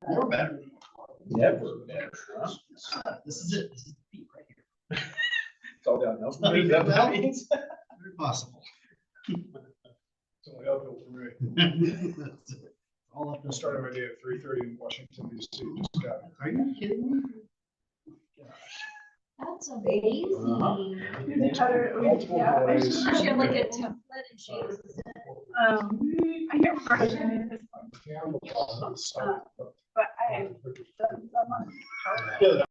Or better. Never better, huh? This is it. This is the peak right here. It's all downhill. Oh, Is that what that means? Very possible. It's only uphill for me. All up I started my day at 3:30 in Washington DC. Just got. Are you kidding me? That's amazing. Multiple Yeah, boys. she had like a template and she uses it. I can't remember her name at this point, but I have done some on. Yeah,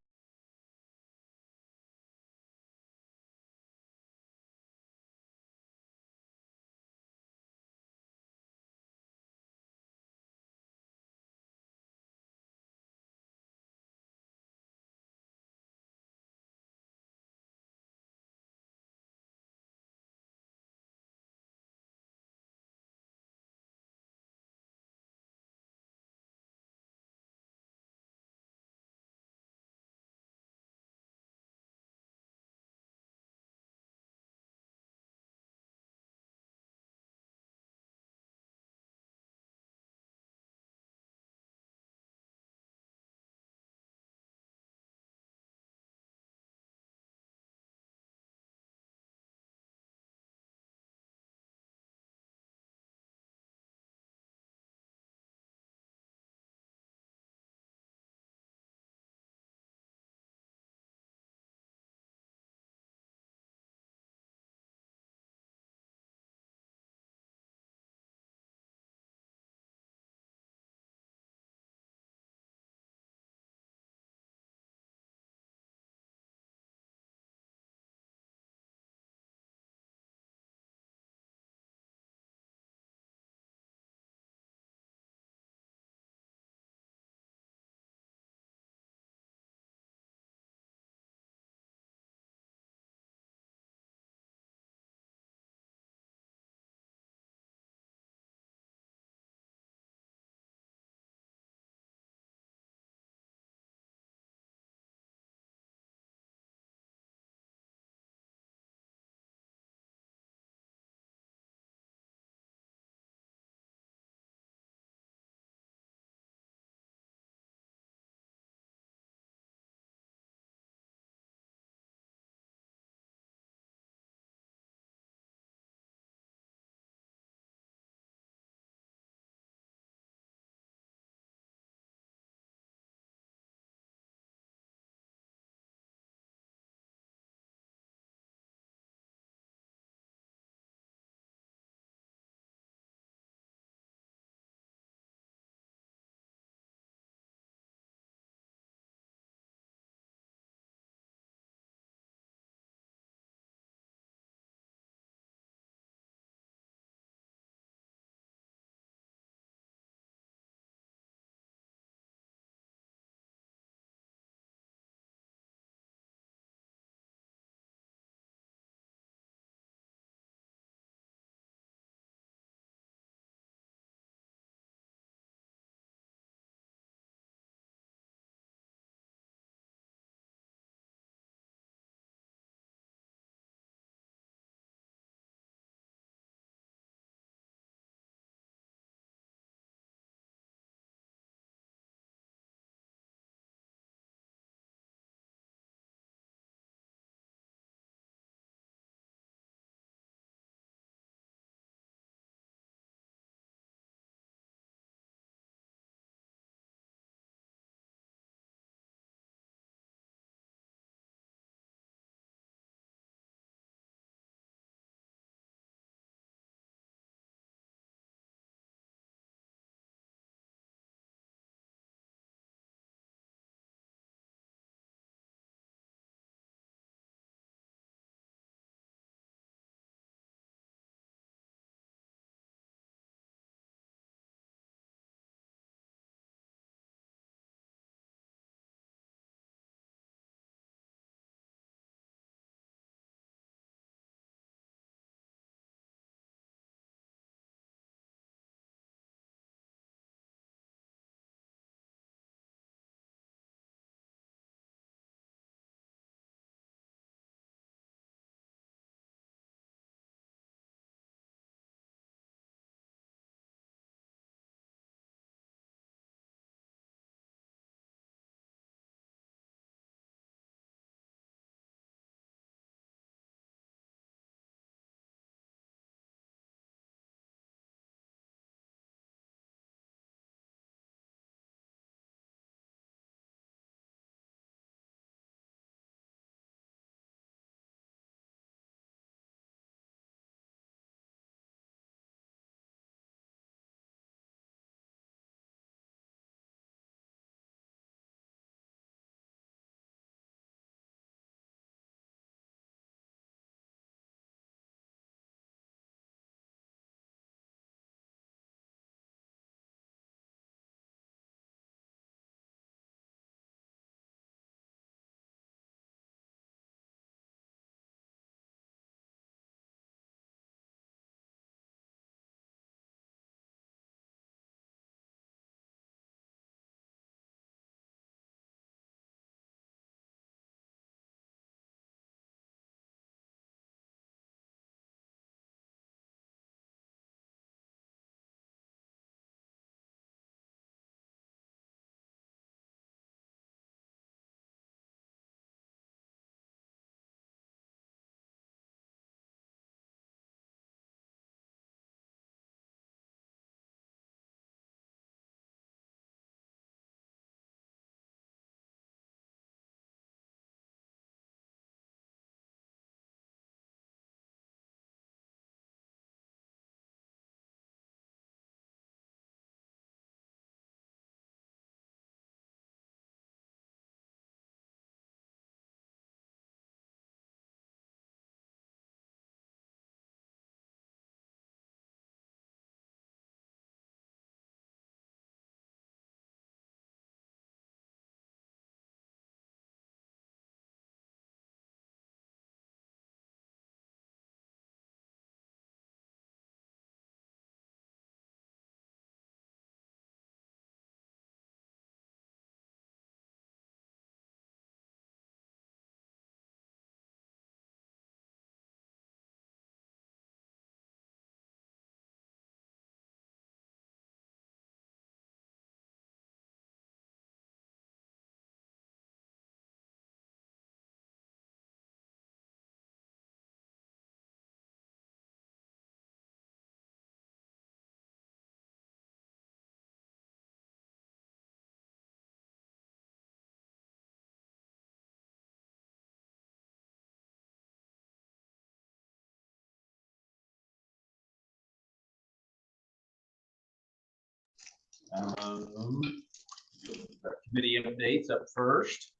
Committee updates up first.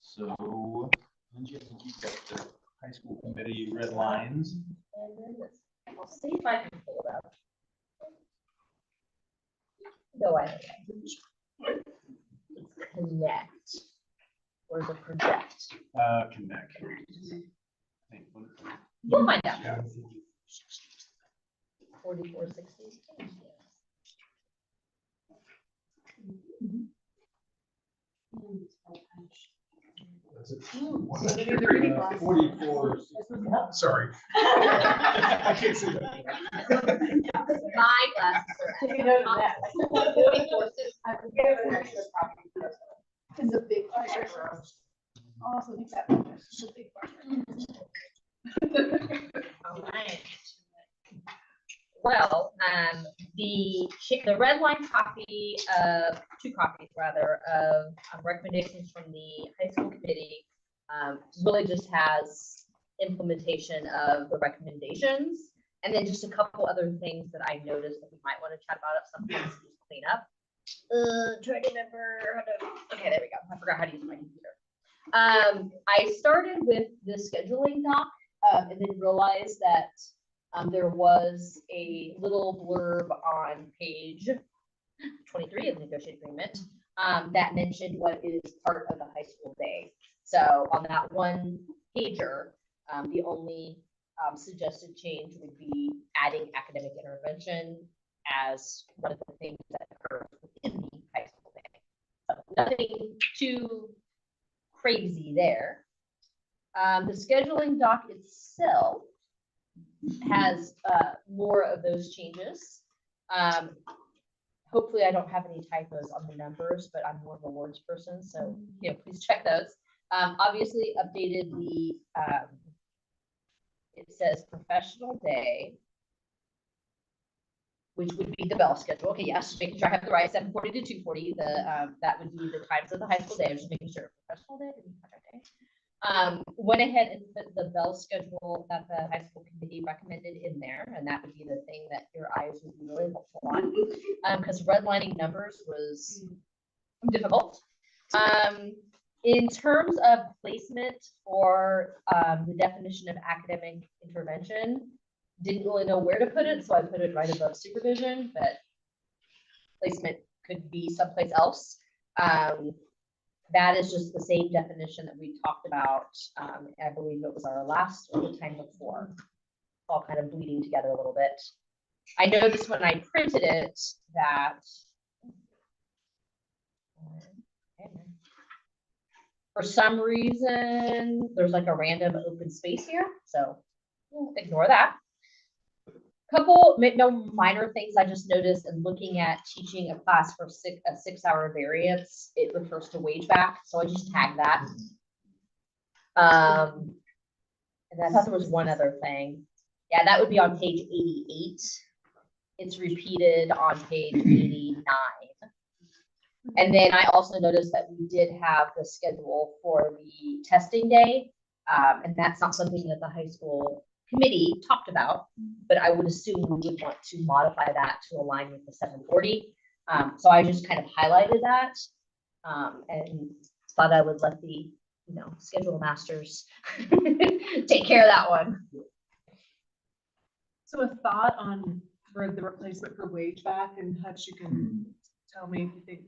So, Angie, I think you've got the high school committee red lines. And then this, I'll see if I can pull it up. No, I don't. It's connect. Or the project. Connect. I think what is it? We'll find out. Yeah. 4460. Uh, 44. Sorry. I can't see that. My glasses are. Take a note of that. 4460. I forget if it's extra copy. It's a big file. Also, think that it's a big file. All right. Well, the red line copy of, 2 copies rather, of recommendations from the high school committee really just has implementation of the recommendations, and then just a couple other things that I noticed that we might want to chat about at some point to just clean up. Trying to remember how to, okay, there we go. I forgot how to use my computer. I started with the scheduling doc, and then realized that there was a little blurb on page 23 of the negotiated agreement that mentioned what is part of the high school day. So on that one pager, the only suggested change would be adding academic intervention as one of the things that occurs within the high school day. So nothing too crazy there. The scheduling doc itself has more of those changes. Hopefully I don't have any typos on the numbers, but I'm more of a words person, so please check those. Obviously updated the it says professional day, which would be the bell schedule. Okay, yes, just making sure I have the right 7:40 to 2:40. That would be the times of the high school day. I'm just making sure professional day. Went ahead and put the bell schedule that the high school committee recommended in there, and that would be the thing that your eyes would be really helpful on, because redlining numbers was difficult. In terms of placement for the definition of academic intervention, didn't really know where to put it, so I put it right above supervision, but placement could be someplace else. That is just the same definition that we talked about. I believe it was our last or the time before, all kind of bleeding together a little bit. I noticed when I printed it that for some reason there's like a random open space here, so ignore that. Couple no minor things I just noticed in looking at teaching a class for a 6-hour variance, it refers to wage back, so I just tagged that. And I thought there was one other thing. Yeah, that would be on page 88. It's repeated on page 89. And then I also noticed that we did have the schedule for the testing day, and that's not something that the high school committee talked about, but I would assume we would want to modify that to align with the 7:40. So I just kind of highlighted that and thought I would let the schedule masters take care of that one. So a thought on for the replacement for wage back, and Hutch, you can tell me if you think.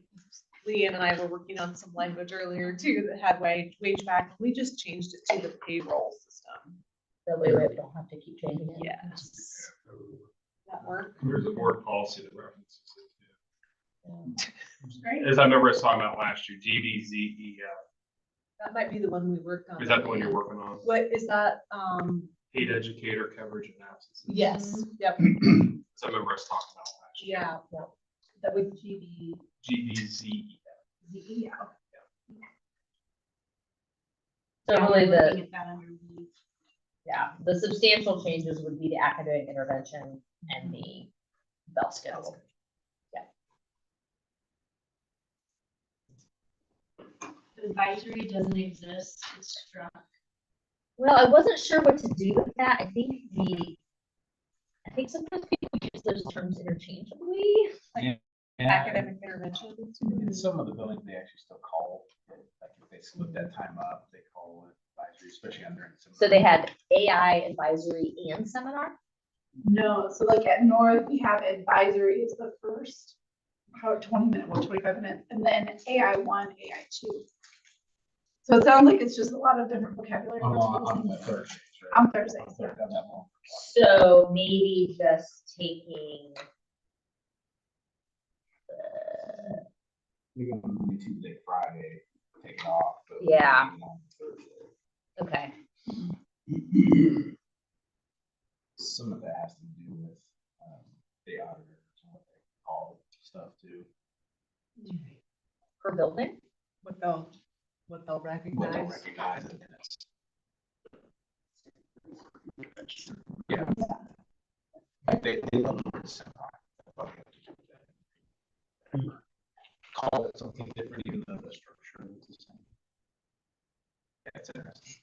Leah and I were working on some language earlier too that had wage back. We just changed it to the payroll system. That way we don't have to keep changing it. Yes. That work? There's a board policy that references it. Great. As I remember us talking about last year, GBZEF. That might be the one we worked on. Is that the one you're working on? What is that? Paid educator coverage and absences. Yes. Yep. So I remember us talking about last year. Yeah. That would GBZEF. GBZEF. So really the substantial changes would be the academic intervention and the bell schedule. Advisory doesn't exist, it's struck. Well, I wasn't sure what to do with that. I think sometimes people use those terms interchangeably. academic intervention. In some of the buildings, they actually still call, like if they split that time up, they call it advisory, especially under. So they had AI advisory and seminar? No, so like at North, we have advisory is the first, how 20 minute, 25 minutes, and then AI 1, AI 2. So it sounds like it's just a lot of different vocabulary. On the Thursdays, right? On Thursdays, On Thur- on that long. So maybe just taking. We go Monday, Tuesday, Friday, take it off. but Yeah. leave it on Thursday. Okay, Some of that has to do with, the auditors and what they call stuff too. per building? What they'll What they'll recognize. recognize in minutes. Yeah. Like they love the word seminar. Call it something different, even though the structure is the same. That's interesting.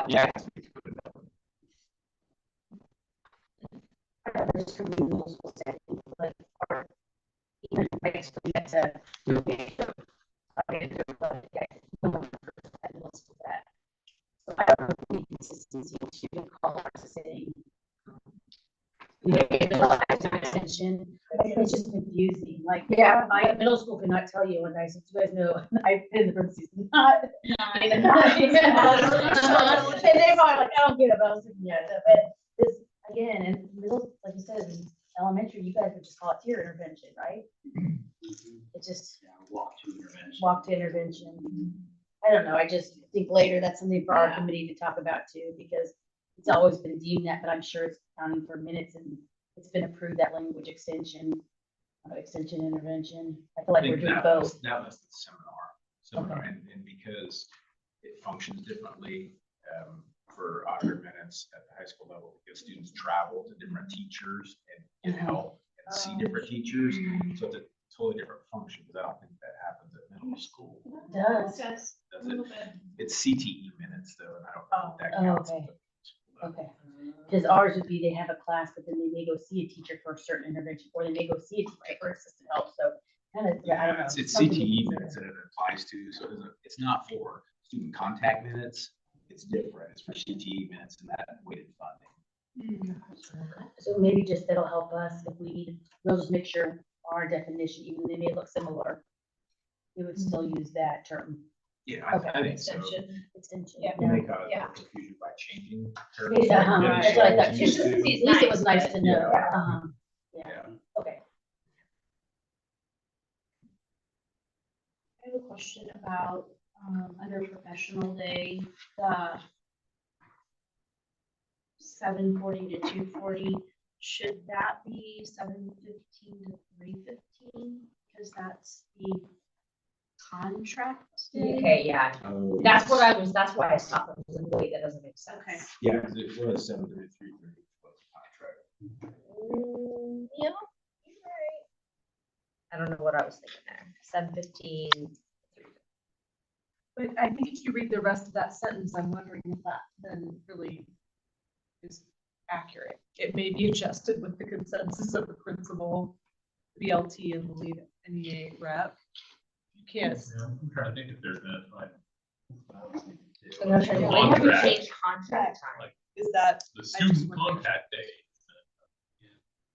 Yeah. Attention, it's just confusing, like, Yeah. my middle school could not tell you, when I said, you guys know, I've been in the parentheses, not 9 and 9. And they're probably like, I don't get it, but I was like, yeah, but this, again, in middle, like you said, in elementary, you guys would just call it tier intervention, right? It's just Walk to intervention. walk to intervention. I don't know, I just think later that's something for our committee to talk about too, because it's always been deemed that, but I'm sure it's counting for minutes and it's been approved, that language extension, intervention. I feel like we're doing both. That was the seminar, and because it functions differently, for auditor minutes at the high school level, because students travel to different teachers and get help and see different teachers, so it's a totally different function, because I don't think that happens at middle school. It does. Yes, a Does little it? bit. It's CTE minutes though, and I don't know if that Oh, counts. okay. at the school level. Okay, because ours would be, they have a class, but then they may go see a teacher for a certain intervention, or they may go see a teacher for assistant help, so kind of, I don't know. It's something to CTE consider. minutes that it applies to, so it's not for student contact minutes, it's different, it's for CTE minutes and that weighted funding. So maybe just that'll help us if we need, we'll just make sure our definition, even they may look similar, we would still use that term. Yeah, Okay. I think so. Extension. Yeah. We may cause Yeah. more confusion by changing. Yeah, uh-huh, that's what I thought, Used too. to. At least it was nice to know, Yeah. yeah, Yeah. okay. I have a question about, under professional day, the 7:40 to 2:40, should that be 7:15 to 3:15? Because that's the contract day. Okay, yeah, Oh, that's what I was, that's why I stopped, it was in a way that doesn't make sense. Okay. Yeah, because it was 7:30 to 3:30 was the contract. Yeah, you're right. I don't know what I was thinking there, 7:15. But I think if you read the rest of that sentence, I'm wondering if that then really is accurate. It may be adjusted with the consensus of the principal, BLT and the lead NEA rep. You can't. Yeah, I'm trying to think if there's been, like. So no, sure, when have we changed contract time? Is that The just student wondered. contact day.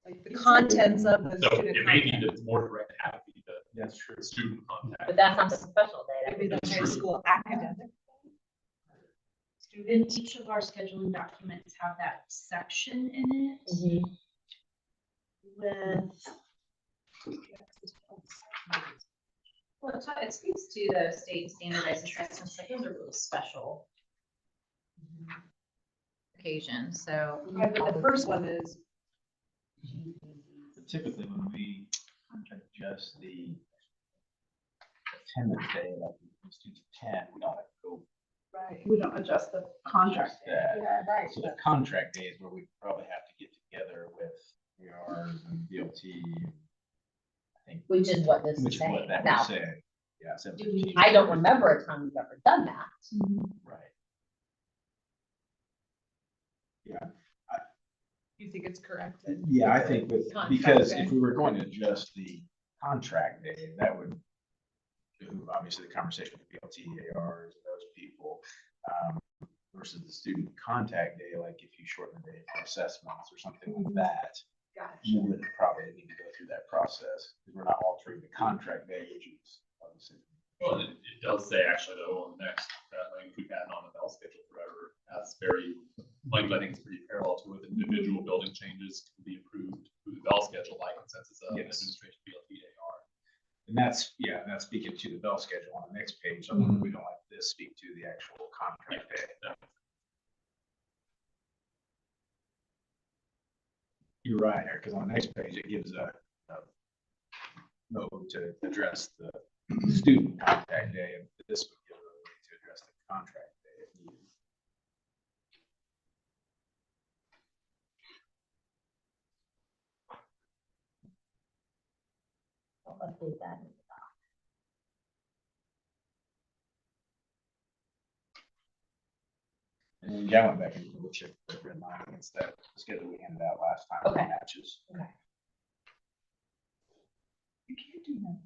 like the contents of the So student it may be contact? the more direct have to be That's true. the student contact. But that's not the professional day, that Maybe would the be high true. school academic. And each of our scheduling documents have that section in it Mhm. with. Well, it speaks to the state standardized assessments, like those are really special occasions, so. Right, but the first one is, But typically, when we adjust the attendance day, like the students attend, we don't have to go. right. We don't adjust the contract. that. Yeah, right. So the contract days where we probably have to get together with ARs and BLT. I think, Which is what this which is is what saying. that Now, would say. Yeah, 7:15. I don't remember a time we've ever done that. Right. Yeah, You think it's corrected? Yeah, I think that, Contract because day. if we were going to adjust the contract day, that would, obviously the conversation with PLTARs and those people, versus the student contact day, like if you shorten the day for assessments or something like that, you would probably need to go through that process, because we're not altering the contract day, which is obviously. Well, it does say actually though, on the next, that language we've had on the bell schedule forever, that's very, language I think is pretty parallel to with individual building changes can be approved through the bell schedule by consensus of Yes. administration PLTAR. And that's, yeah, that's speaking to the bell schedule on the next page, so we don't let this speak to the actual contract day. You're right, Eric, because on the next page, it gives a note to address the student contact day, and this would give a way to address the contract day if needed. I'll update that. And yeah, I went back and double checked the red line against that schedule we handed out last time. Okay. It matches. Okay. You can't do that.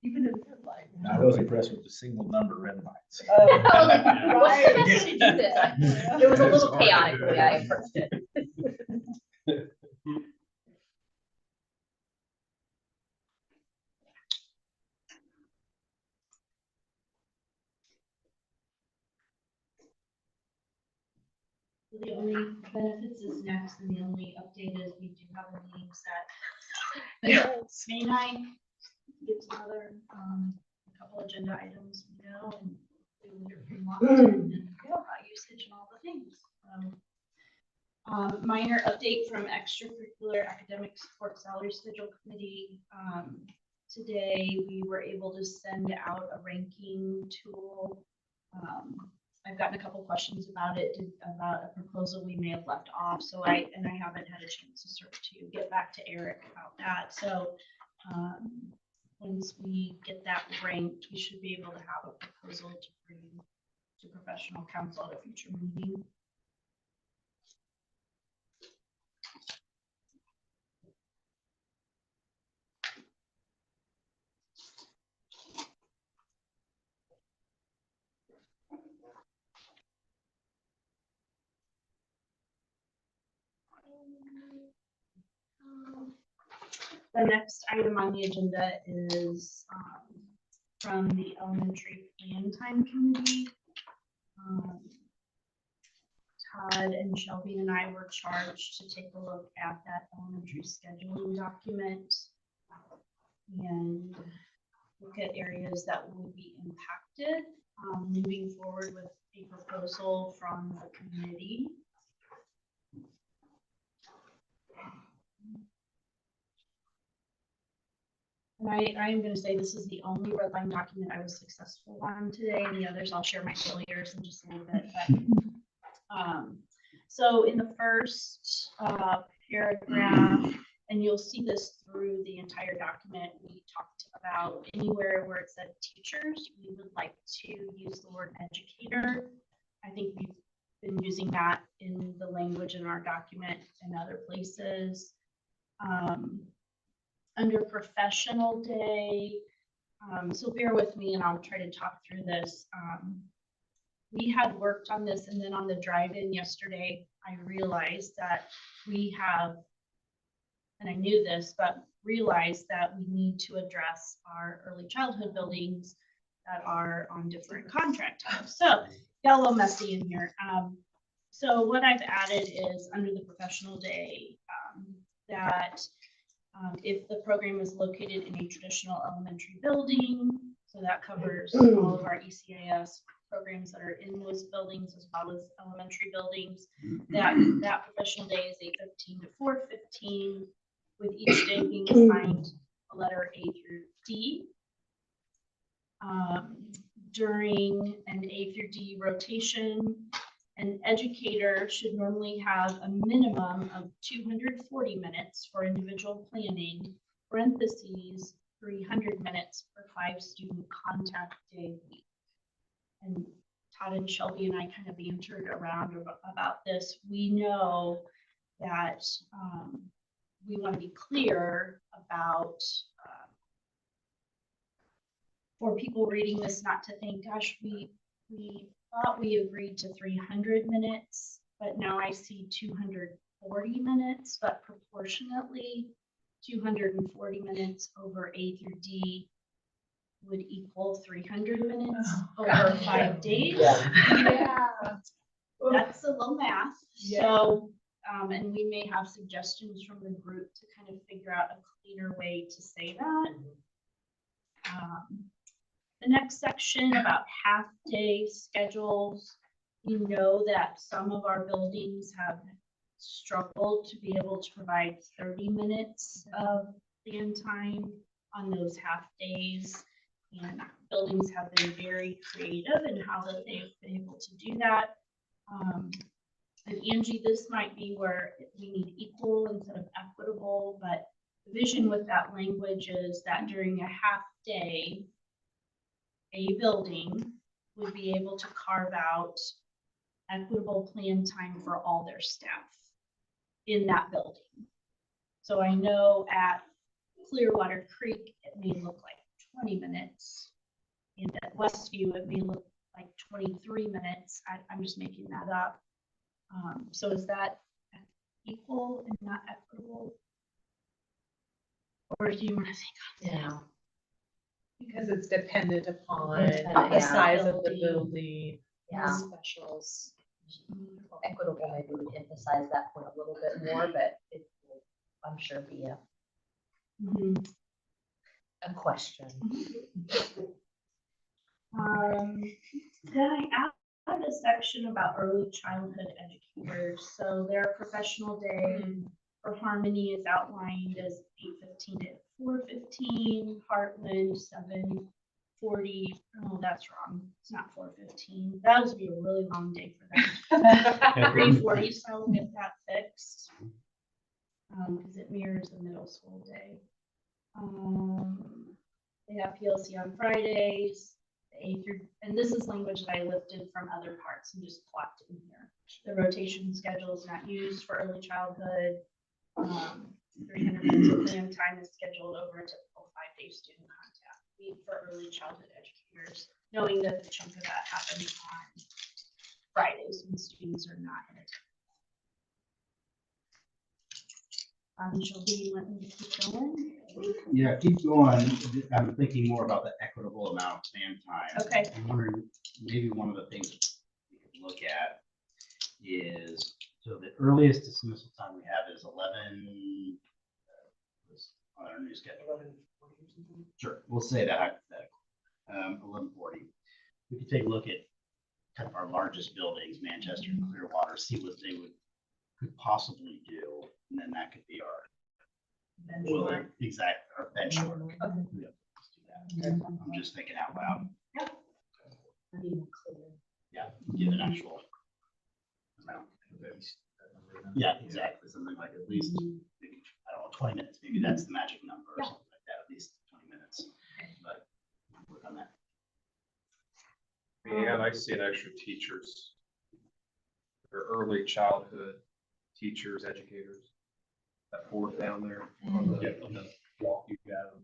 Even in red light. I was impressed with the single number red lines. I was like, what's the best way to do this? It was a little chaotic the way I approached it. The only benefits is next, and the only update is we do have a meeting set. May 9th, get another, a couple agenda items, and we will hear from lots and usage and all the things. Minor update from extracurricular academic support salary schedule committee. Today, we were able to send out a ranking tool. I've gotten a couple questions about it, about a proposal we may have left off. So I haven't had a chance to get back to Eric about that. So once we get that ranked, we should be able to have a proposal to bring to professional council at a future meeting. The next item on the agenda is from the elementary plan time committee. Todd and Shelby and I were charged to take a look at that elementary scheduling document and look at areas that would be impacted, moving forward with a proposal from the committee. And I am going to say this is the only red line document I was successful on today, and the others I'll share my failures in just a little bit. But, so in the first paragraph, and you'll see this through the entire document, we talked about anywhere where it said teachers, we would like to use the word educator. I think we've been using that in the language in our document and other places. Under professional day, so bear with me and I'll try to talk through this. We had worked on this, and then on the drive-in yesterday, I realized that we have, and I knew this, but realized that we need to address our early childhood buildings that are on different contract types. So got a little messy in here. So what I've added is under the professional day that if the program is located in a traditional elementary building, so that covers all of our ECAS programs that are in those buildings as well as elementary buildings, that professional day is 8:15 to 4:15, with each day being assigned a letter A through D. During an A through D rotation, an educator should normally have a minimum of 240 minutes for individual planning, parentheses, 300 minutes for 5 student contact day week. And Todd and Shelby and I kind of bantered around about this. We know that we want to be clear about for people reading this, not to think, gosh, we thought we agreed to 300 minutes, but now I see 240 minutes, but proportionately 240 minutes over A through D would equal 300 minutes over 5 days. Yeah. That's a little math. So, and we may have suggestions from the group to kind of figure out a cleaner way to say that. The next section about half-day schedules, you know that some of our buildings have struggled to be able to provide 30 minutes of plan time on those half days. And buildings have been very creative in how that they've been able to do that. And Angie, this might be where we need equal instead of equitable, but the vision with that language is that during a half day, a building would be able to carve out equitable plan time for all their staff in that building. So I know at Clearwater Creek, it may look like 20 minutes. And at Westview, it may look like 23 minutes. I'm just making that up. So is that equal and not equitable? Or do you want to think on that? Yeah. Because it's dependent upon Dependent, the yeah. size of the building, Yeah. specials. Equitable, maybe we emphasize that point a little bit more, but it will, I'm sure, be a question. Then I added a section about early childhood educators. So their professional day for Harmony is outlined as 8:15 to 4:15, Heartland 7:40. Oh, that's wrong. It's not 4:15. That would be a really long day for them. 3:40, so I'll get that fixed. Because it mirrors the middle school day. They have PLC on Fridays, and this is language that I lifted from other parts and just plopped in here. The rotation schedule is not used for early childhood. 300 minutes of plan time is scheduled over a typical 5-day student contact week for early childhood educators, knowing that the chunk of that happens on Fridays when students are not in attendance. Shelby, let me keep going. Yeah, keep going. I'm thinking more about the equitable amount of plan time. Okay. I'm wondering, maybe one of the things we could look at is, so the earliest dismissal time we have is 11, on our new schedule. Sure, we'll say that hypothetical. 11:40. We could take a look at kind of our largest buildings, Manchester and Clearwater, see what they could possibly do, and then that could be our exact our benchmark. Okay. Yeah, let's do that. I'm just thinking out loud. Yeah, give an actual amount. Yeah, exactly. Something like at least, maybe, I don't know, 20 minutes. Maybe that's the magic number or something like that, at least 20 minutes. But work on that. Yeah, I'd like to see an extra teachers or early childhood teachers, educators. That fourth down there on the walk you got.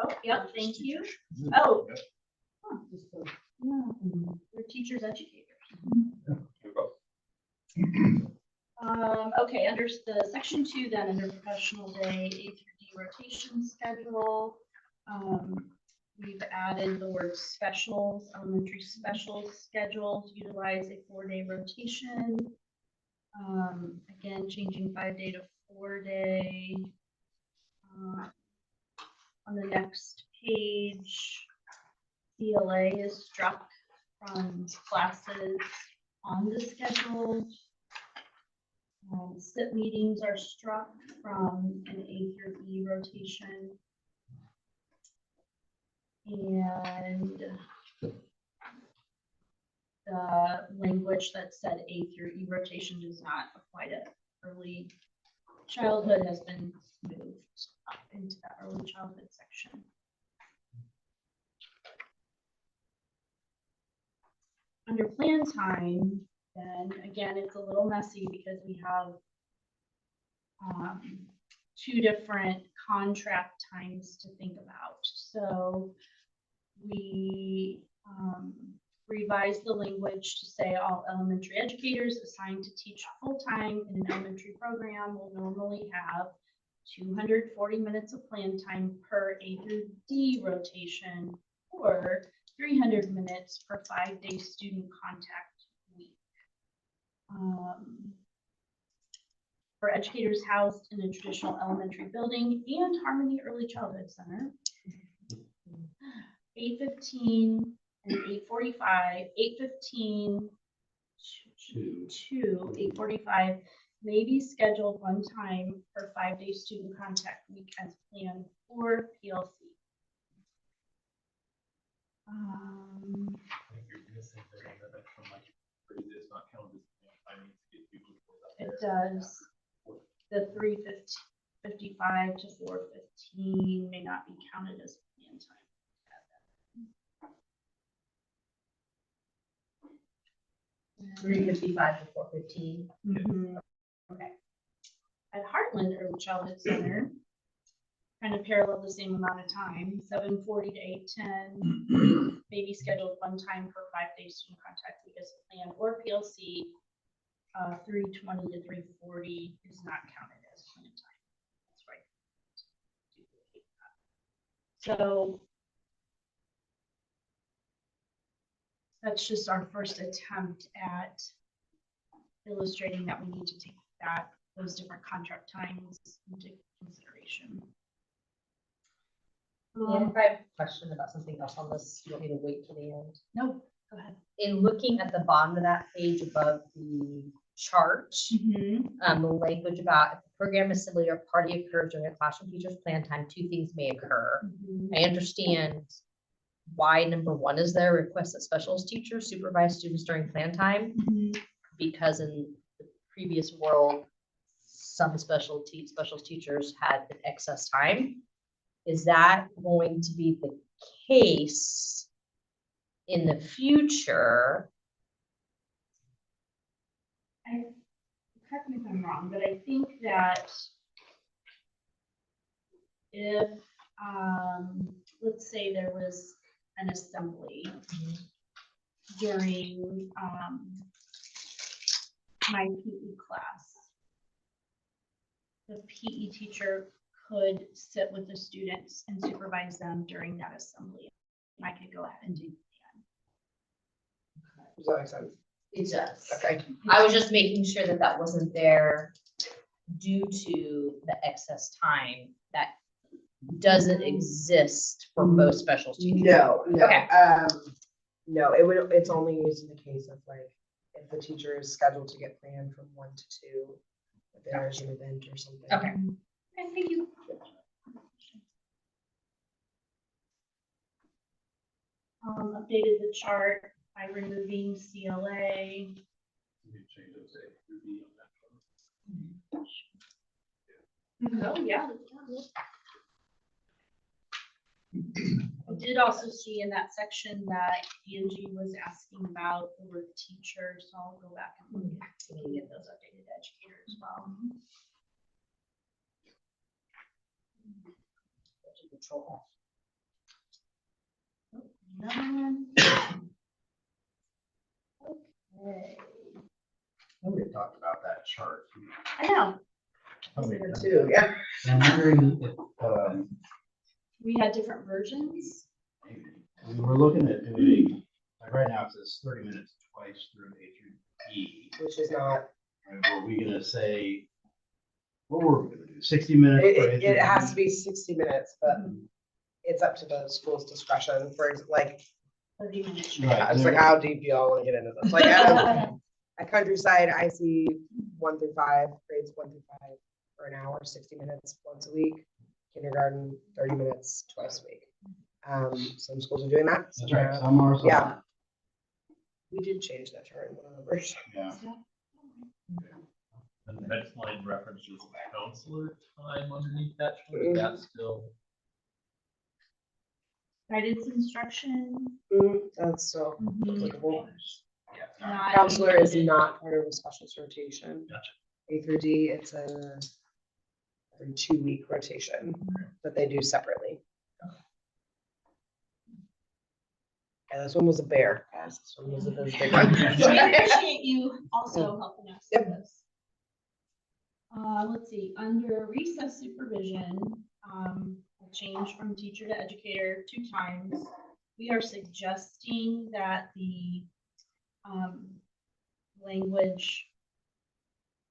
Oh, yep, thank you. Oh. We're teachers, educators. Okay, under the section 2, then under professional day, A through D rotation schedule. We've added the word specials, elementary specials schedules utilize a 4-day rotation. Again, changing 5-day to 4-day. On the next page, CLA is struck from classes on the schedule. SIP meetings are struck from an A through E rotation. And the language that said A through E rotation does not apply to early childhood has been moved up into the early childhood section. under plan time, then again, it's a little messy because we have two different contract times to think about. So we revised the language to say all elementary educators assigned to teach full-time in an elementary program will normally have 240 minutes of plan time per A through D rotation, or 300 minutes per 5-day student contact week. For educators housed in a traditional elementary building and Harmony Early Childhood Center, 8:15 and 8:45, 8:15 to 8:45 may be scheduled one time for 5-day student contact week as planned or PLC. I think you're missing there, that from like, it's not counted as timing to get people to pull up It there. does. The 3:55 to 4:15 may not be counted as plan time. 3:55 to 4:15. Mhm. Okay. At Heartland Early Childhood Center, kind of parallel the same amount of time, 7:40 to 8:10, maybe scheduled one time per 5-day student contact week as planned or PLC. 3:20 to 3:40 is not counted as plan time. That's right. So that's just our first attempt at illustrating that we need to take those different contract times into consideration. And I have a question about something else on this. You want me to wait till the end? No, go ahead. In looking at the bottom of that page above the chart, the language about if the program assembly or party occurs during a classroom teacher's plan time, two things may occur. I understand why number one is there, request that specialist teachers supervise students during plan time, because in the previous world, some specialist teachers had an excess time. Is that going to be the case in the future? Correct me if I'm wrong, but I think that if, let's say there was an assembly during my PE class, the PE teacher could sit with the students and supervise them during that assembly. And I could go ahead and do that. Does that make sense? It does. Okay. I was just making sure that that wasn't there due to the excess time that doesn't exist for most special teachers. No, no. Okay. No, it's only used in the case of like, if the teacher is scheduled to get planned from 1 to 2, if there's an event or something. Okay. Okay, thank you. Updated the chart by removing CLA. You change those A through B on that one. Oh, yeah. I did also see in that section that Angie was asking about the word teacher, so I'll go back and look at, we can get those updated educator as well. Control. None. Okay. We talked about that chart. I know, Too, yeah. I'm wondering if, we had different versions. we were looking at doing, like right now it says 30 minutes twice through A through E. Which is not, And were we gonna say, what were we gonna do, 60 minutes? for A it through has E? to be 60 minutes, but it's up to the school's discretion for, like, 30 minutes. Right. it's like, how deep do y'all want to get into this? Like, at Countryside, I see 1 through 5, grades 1 through 5 for an hour, 60 minutes once a week. Kindergarten, 30 minutes twice a week. Some schools are doing that. That's right, some are. some Yeah. aren't. We did change that chart in one of the versions. Yeah. And the next line references counselor time underneath that, chart. Is that still? Guidance instruction. That's still applicable. not. Counselor is not part of a specialist rotation. Gotcha. A through D, it's a every 2-week rotation that they do separately. Yeah, this one was a bear, guys. This one was a big one. We appreciate you also helping us with Yep. this. Let's see, under recess supervision, a change from teacher to educator 2 times. We are suggesting that the language,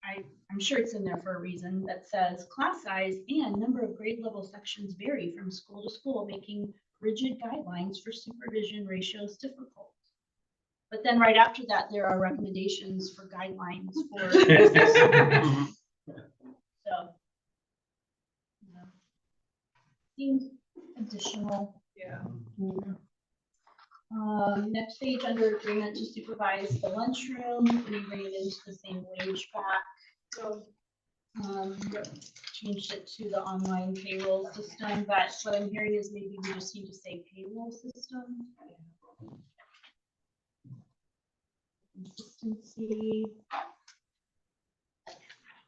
I'm sure it's in there for a reason, that says class size and number of grade level sections vary from school to school, making rigid guidelines for supervision ratios difficult. But then right after that, there are recommendations for guidelines for. So. Seems additional. Yeah. Next page under agreement to supervise the lunchroom, we ran into the same wage back. So, changed it to the online payroll system, but what I'm hearing is maybe we just need to say payroll system. Consistency.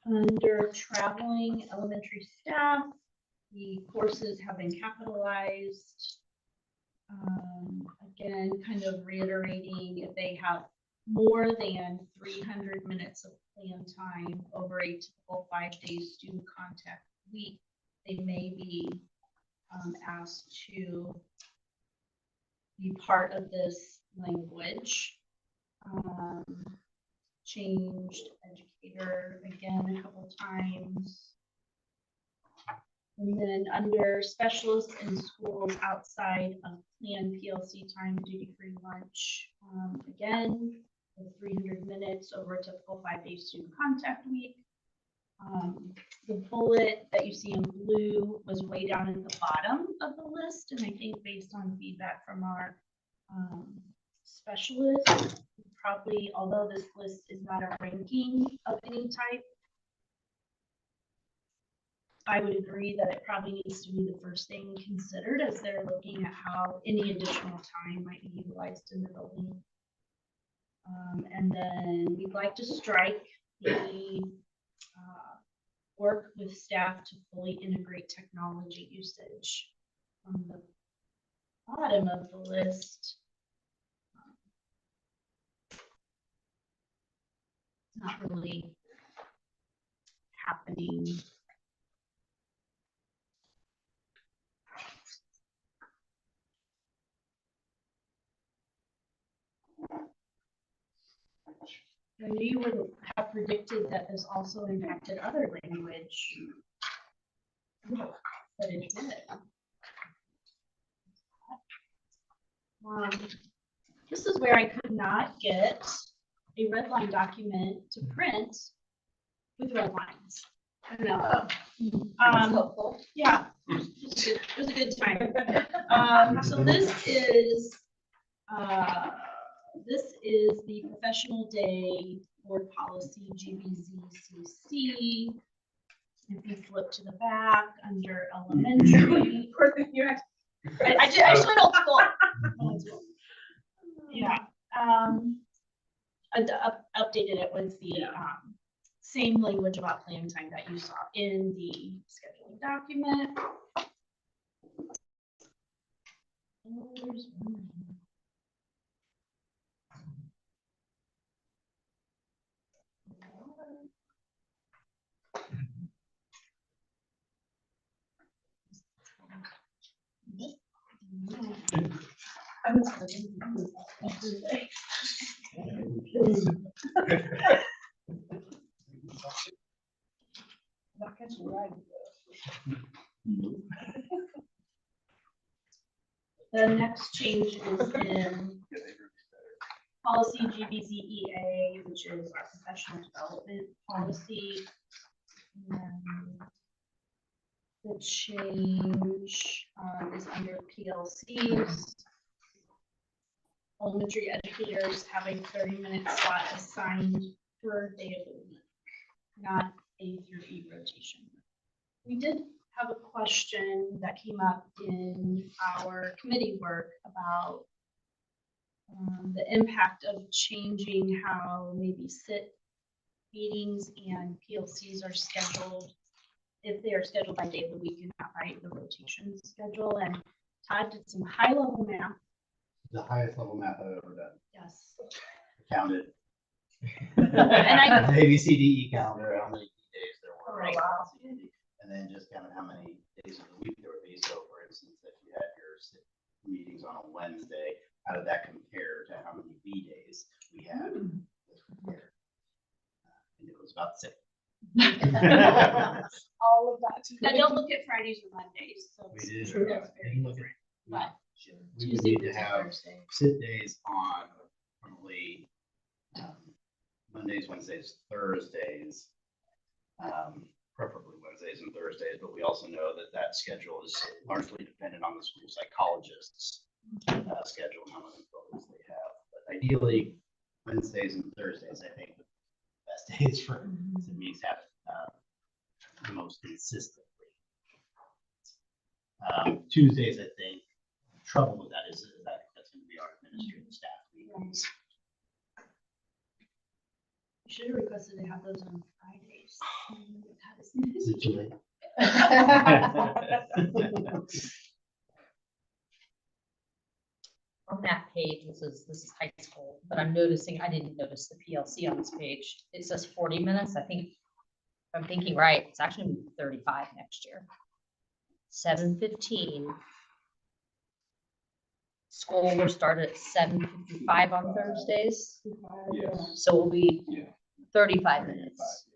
Under traveling elementary staff, the courses have been capitalized. Again, kind of reiterating if they have more than 300 minutes of plan time over a typical 5-day student contact week, they may be asked to be part of this language. Changed educator again a couple times. And then under specialists in schools outside of planned PLC time, duty-free lunch, again, the 300 minutes over a typical 5-day student contact week. The bullet that you see in blue was way down at the bottom of the list, and I think based on feedback from our specialists, probably, although this list is not a ranking of any type, I would agree that it probably needs to be the first thing considered as they're looking at how any additional time might be utilized in the building. And then we'd like to strike the work with staff to fully integrate technology usage. On the bottom of the list, not really happening. I knew you would have predicted that this also impacted other language. But it did. This is where I could not get a red line document to print with red lines. I don't know. Yeah, it was a good time. So this is the professional day board policy GBZCC. If you flip to the back under elementary. I just went old school. Yeah. Updated it with the same language about plan time that you saw in the scheduling document. There's one. I was not catching right. The next change is in policy GBZEA, which is our professional development policy. And the change is under PLCs. Elementary educators have a 30-minute slot assigned per day of the week, not A through E rotation. We did have a question that came up in our committee work about the impact of changing how maybe SIT meetings and PLCs are scheduled, if they are scheduled by day of the week and not by the rotation schedule. And Todd did some high level math. The highest level math I've ever done. Yes. Counted. And I- The ABCDE calendar, how many days there were. Right. And then just counted how many days of the week there would be. So for instance, if you had your SIT meetings on a Wednesday, how did that compare to how many B days we had? Let's compare. And it was about 6. All of that. Now, don't look at Fridays or Mondays. So We did. it's- that's We very can look at- different. But We would Tuesday, need to Wednesday, have Thursday. SIT days on probably Mondays, Wednesdays, Thursdays. Preferably Wednesdays and Thursdays, but we also know that that schedule is largely dependent on the school psychologist's schedule, and how many programs they have. But ideally, Wednesdays and Thursdays, I think, the best days for SIT meetings have the most consistently. Tuesdays, I think, the trouble with that is that that's going to be our administrative staff meetings. You should have requested to have those on Fridays. Is it too late? On that page, this is high school, but I'm noticing, I didn't notice the PLC on this page. It says 40 minutes. I think, if I'm thinking right, it's actually gonna be 35 next year. 7:15. School will start at 7:55 on Thursdays, Yes. so it'll be Yeah. 35 minutes.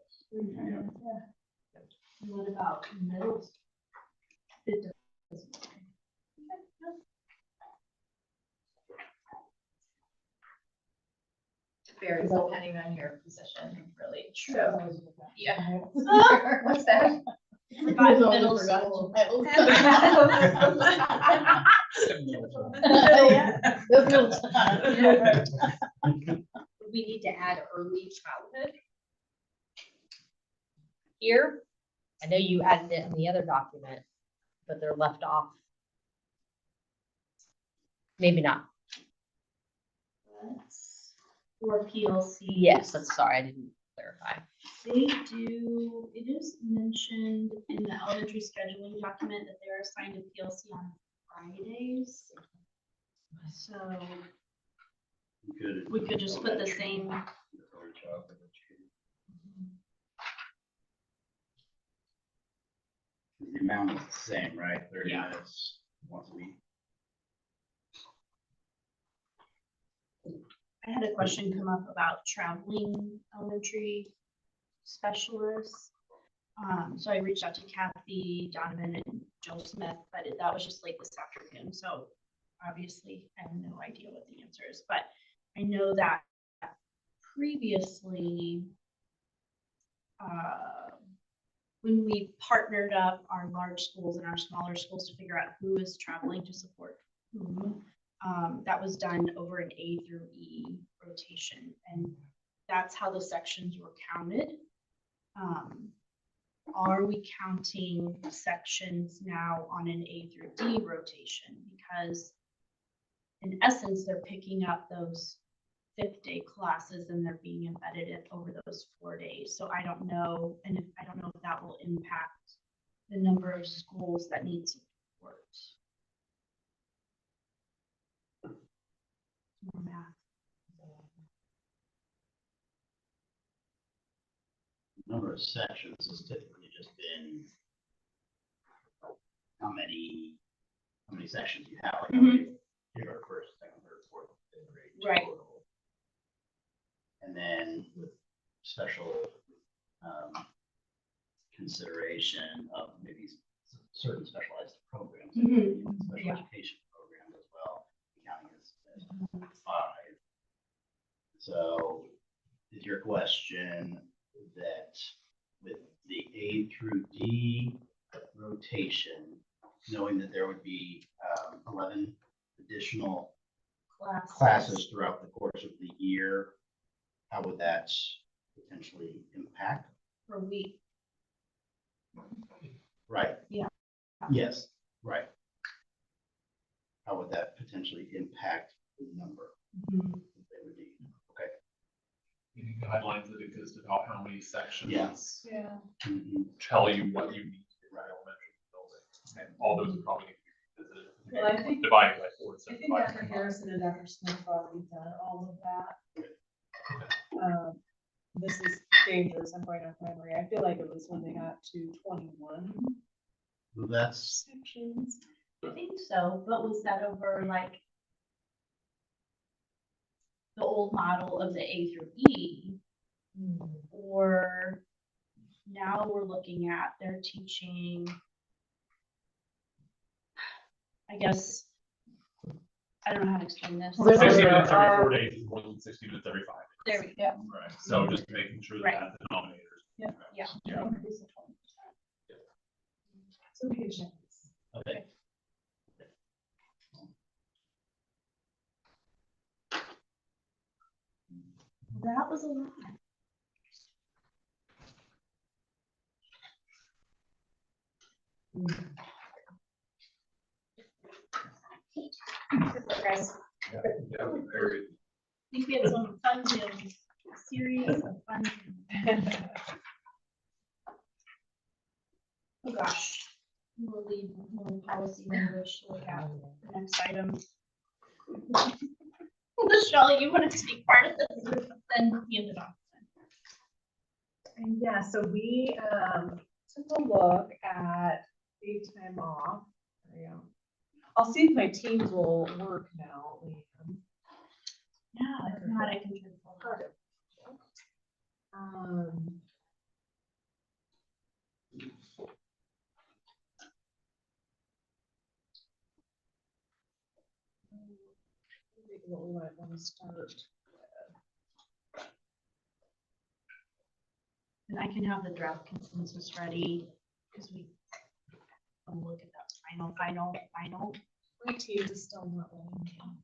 What about middle? It doesn't. Varies depending on your position, really. True. Yeah. What's that? Forgot middle school. Yeah, those little times. We need to add early childhood. Here, I know you added it in the other document, but they're left off. Maybe not. Or PLC. Yes, that's sorry, I didn't clarify. They do, it is mentioned in the elementary scheduling document that they're assigned a PLC on Fridays. So Good. we could just put the same, The amount is the same, right? 30 Yeah. minutes once a week. I had a question come up about traveling elementary specialists. So I reached out to Kathy, Donovan, and Joe Smith, but that was just late this afternoon, so obviously I have no idea what the answer is, but I know that previously, when we partnered up our large schools and our smaller schools to figure out who is traveling to support whom, that was done over an A through E rotation, and that's how the sections were counted. Are we counting sections now on an A through D rotation? Because in essence, they're picking up those 5th day classes and they're being embedded in over those 4 days. So I don't know, and I don't know if that will impact the number of schools that need support. More math. Number of sections has typically just been how many sections you have. Like how many kindergarten, first, second, third, fourth, fifth grade. Right. total. And then with special consideration of maybe certain specialized programs, like even special Yeah. education programs as well, counting as 5. So is your question that with the A through D rotation, knowing that there would be 11 additional classes throughout the course of the year, how would that potentially impact? Per week. Right. Yeah. Yes, right. How would that potentially impact the number? Any guidelines that exist about how many sections? Yes. Yeah. Tell you what you need to write elementary building, and all those would probably need to be visited. Well, I think- Divided by 4. I think Dr. Harrison and Dr. Smith already done all of that. This is dangerous, I'm going off memory. I feel like it was when they got to 21 That's, sections. I think so, but was that over like the old model of the A through E? Or now we're looking at they're teaching, I guess, I don't know how to explain this. Well, there's 60 a- minutes every 4 days is more than 60 minutes every 5 days. There we go. Yeah. Right, so just making sure that Right. that denominator. Yeah. Yeah. Yeah. Increase of 20%. So we can check this. okay. That was a lot. Guys, Yeah, very good. I think we had some fun Zoom, series of fun. Oh, gosh. We'll leave more policy language to look at the next item. Michelle, you want to take part of this, then hand it off. And yeah, so we took a look at paid time off. There you go. I'll see if my teams will work now, Liam. Yeah, if not, I can turn it forward. Maybe what we might want to start. And I can have the draft consensus ready, because we will look at that final. My teams is still not running.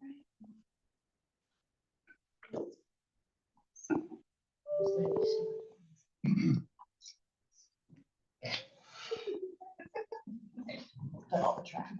Put all the track.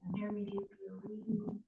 Intermediate reading.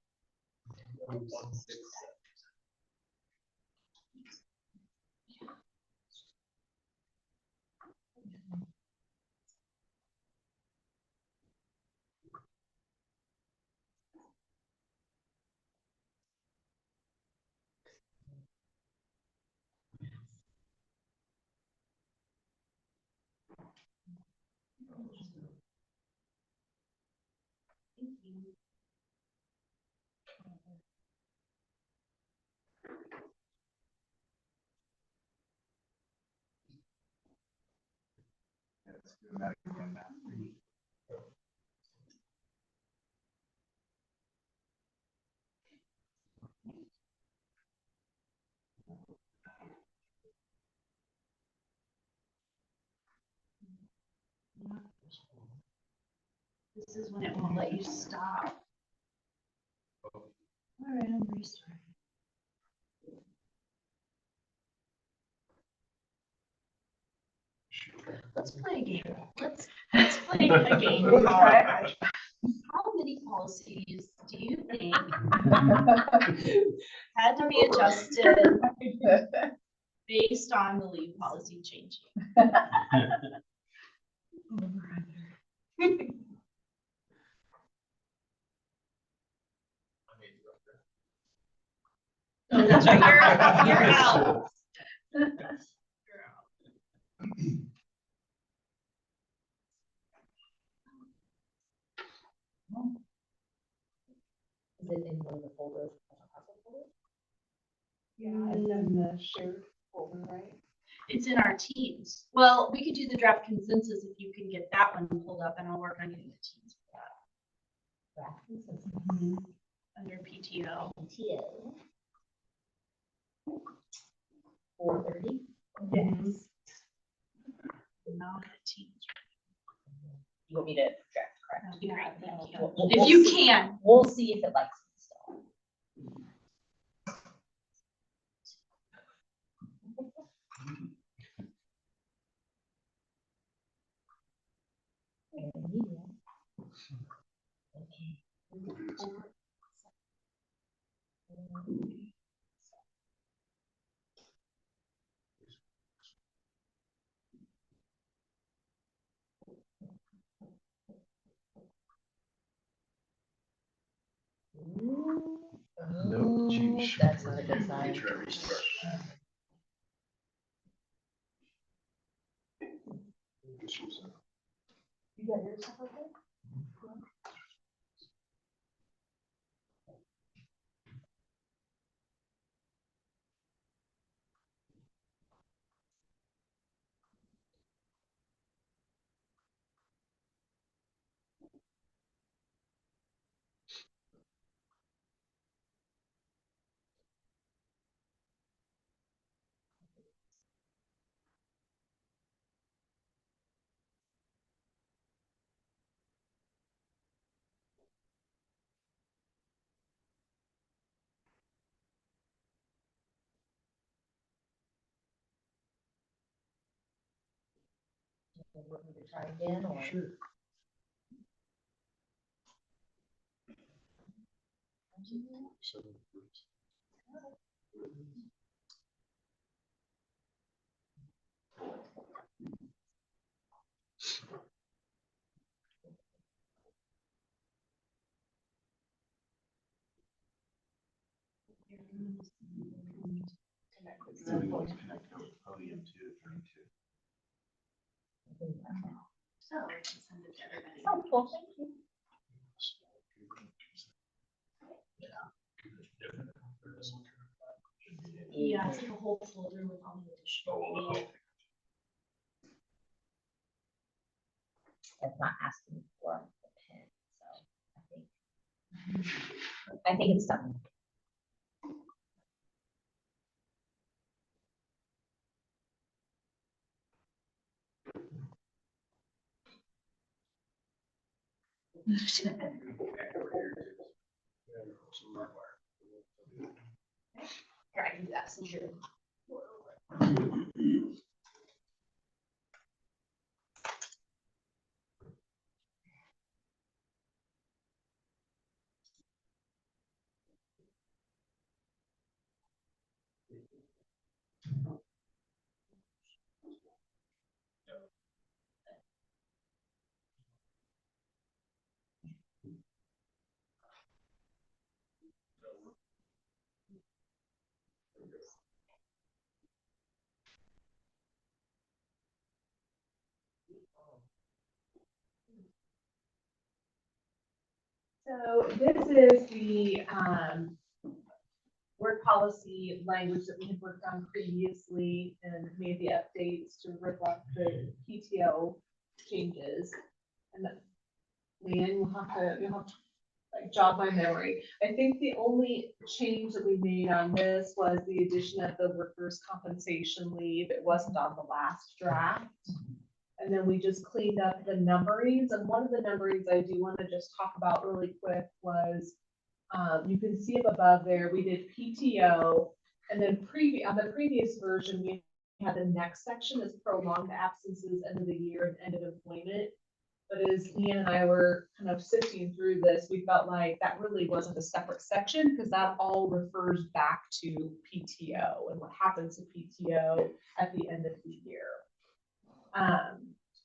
Let's do that again now. This is when it won't let you stop. All right, I'm restarting. Let's play a game. Let's play a game. How many policies do you think had to be adjusted based on the leave policy changing? Oh, that's right, you're out. You're out. Is it in one of the folders? Yeah, and then the shared folder, right? It's in our teams. Well, we could do the draft consensus if you can get that one pulled up, and I'll work on getting the teams for that. Under PTO. PTO. 4:30. Yes. Now the teams. You want me to draft correct. That'd be great, thank you. We'll- If we'll you see- can. We'll see if it likes it still. No change. That's not a good sign. Make sure I restart. You got your stuff okay? Want me to try again, or? Sure. Podium two, turn two. So I can send it to everybody. Oh, cool, thank you. Yeah, it's like a whole folder with all the additional. It's not asking for the pin, so I think it's done. Here, I can do that since you're. So this is the work policy language that we had worked on previously and made the updates to reflect the PTO changes. And then, Leanne, you'll have to like jog my memory. I think the only change that we made on this was the addition of the workers' compensation leave. It wasn't on the last draft. And then we just cleaned up the numberings, and one of the numberings I do want to just talk about really quick was, you can see up above there, we did PTO, and then on the previous version, we had the next section as prolonged absences, end of the year, and end of employment. But as Leanne and I were kind of sifting through this, we felt like that really wasn't a separate section, because that all refers back to PTO and what happens to PTO at the end of the year.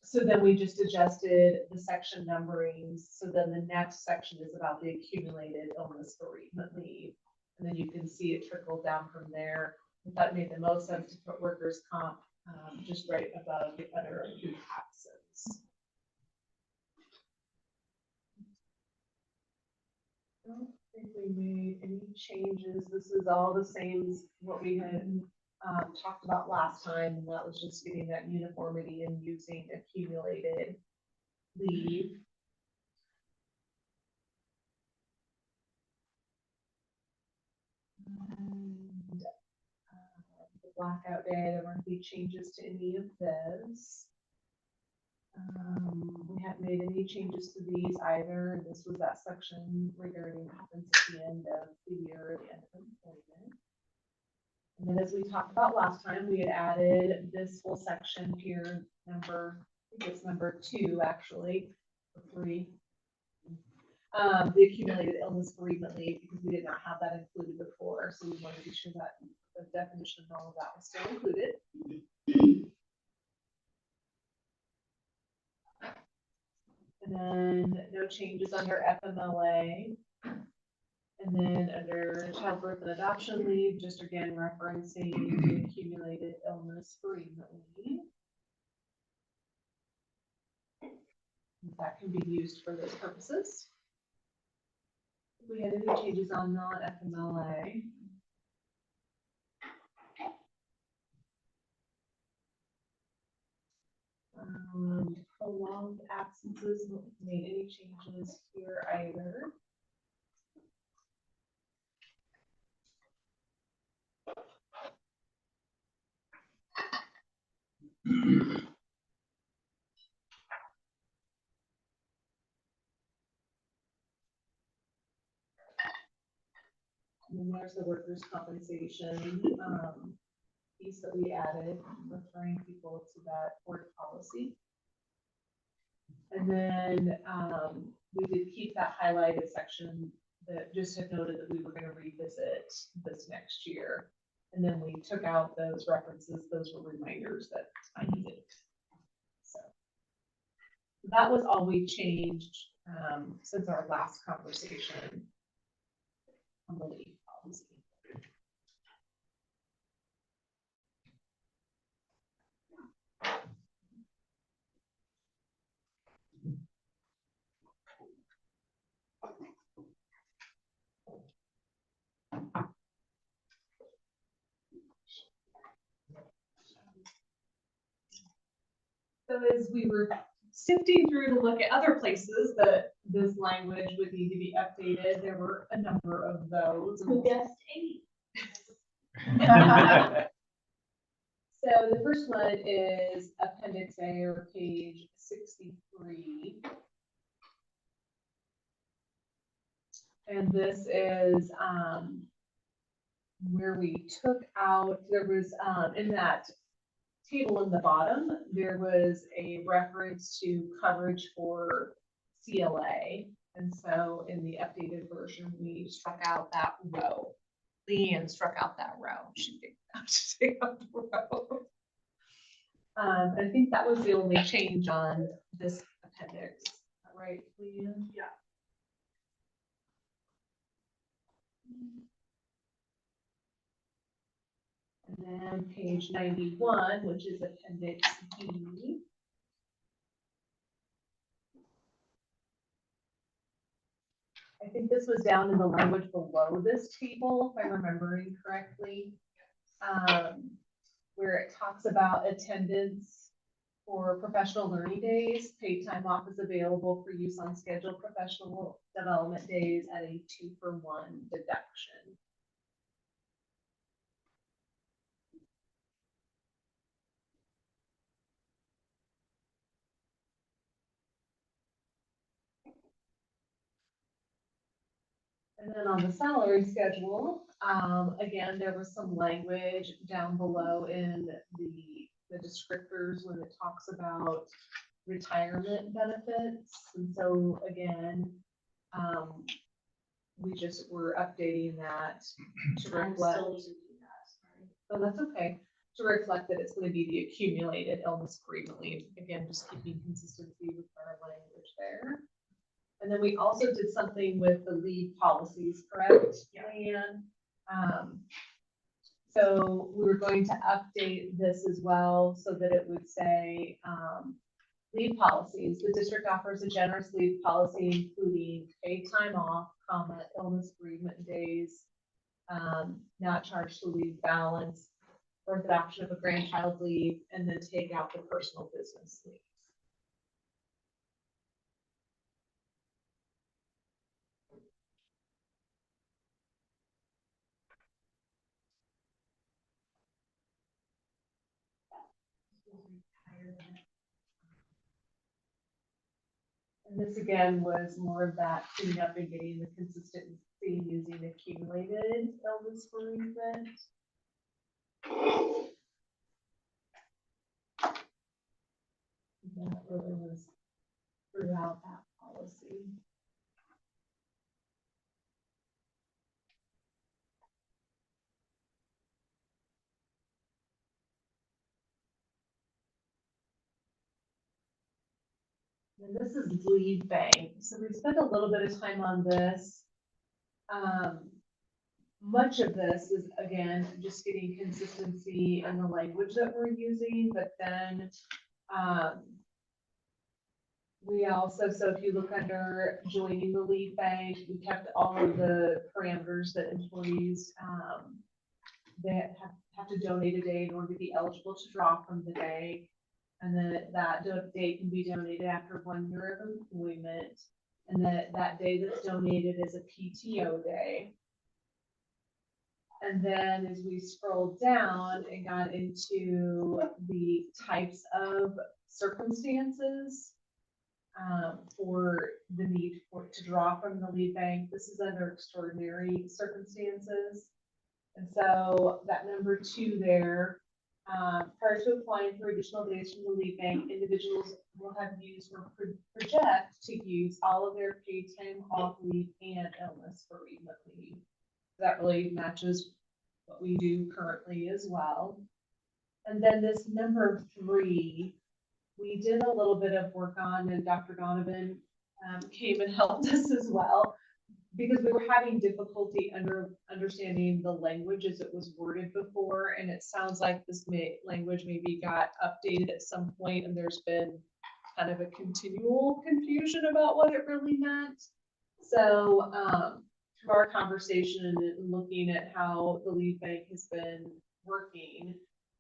So then we just adjusted the section numberings. So then the next section is about the accumulated illness bereavement leave. And then you can see it trickle down from there. We thought it made the most sense to put workers' comp just right above the other acute absence. I don't think we made any changes. This is all the same as what we had talked about last time, and that was just getting that uniformity and using accumulated leave. And the blackout day, there weren't any changes to any of this. We had made any changes to these either. And this was that section regarding happens at the end of the year, the end of employment. And then as we talked about last time, we had added this whole section here, number, I think it's number 2 actually, or 3. The accumulated illness bereavement leave, because we did not have that included before, so we wanted to be sure that the definition and all of that was still included. And then no changes under FMLA. And then under childbirth and adoption leave, just again referencing the accumulated illness bereavement leave. That can be used for those purposes. If we had any changes on non-FMLA. Prolonged absences, not made any changes here either. And then there's the workers' compensation piece that we added, referring people to that board policy. And then we did keep that highlighted section that just had noted that we were going to revisit this next year. And then we took out those references, those were reminders that I needed. So that was all we changed since our last conversation on the leave policy. So as we were sifting through to look at other places that this language would need to be updated, there were a number of those. Who guessed 8? So the first one is Appendix A or page 63. And this is where we took out, there was in that table in the bottom, there was a reference to coverage for CLA. And so in the updated version, we struck out that row. Leanne struck out that row. She figured out to take out the row. I think that was the only change on this appendix. Is that right, Leanne? Yeah. And then page 91, which is appendix B. I think this was down in the language below this table, if I'm remembering correctly, where it talks about attendance for professional learning days. Paid time off is available for use on scheduled professional development days at a 2-for-1 deduction. And then on the salary schedule, again, there was some language down below in the descriptors when it talks about retirement benefits. And so again, we just were updating that to reflect. Oh, that's okay. To reflect that it's going to be the accumulated illness bereavement leave. Again, just keeping consistency with our language there. And then we also did something with the leave policies, correct, Diane? So we were going to update this as well so that it would say leave policies. The district offers a generous leave policy, including paid time off, illness bereavement days, not charged to leave balance, birth adoption of a grandchild leave, and then take out the personal business leave. And this again was more of that cleanup and getting the consistency using accumulated illness bereavement. That really was throughout that policy. And this is lead bank. So we spent a little bit of time on this. Much of this is, again, just getting consistency in the language that we're using, but then we also, so if you look under joining the lead bank, we kept all of the parameters that employees that have to donate a day in order to be eligible to draw from the day. And then that day can be donated after 1 year of employment. And that day that's donated is a PTO day. And then as we scrolled down and got into the types of circumstances for the need to draw from the lead bank, this is under extraordinary circumstances. And so that number 2 there, prior to applying for additional days from the lead bank, individuals will have used or project to use all of their paid time off leave and illness bereavement leave. That really matches what we do currently as well. And then this number 3, we did a little bit of work on, and Dr. Donovan came and helped us as well, because we were having difficulty understanding the language as it was worded before. And it sounds like this language maybe got updated at some point, and there's been kind of a continual confusion about what it really meant. So through our conversation and looking at how the lead bank has been working,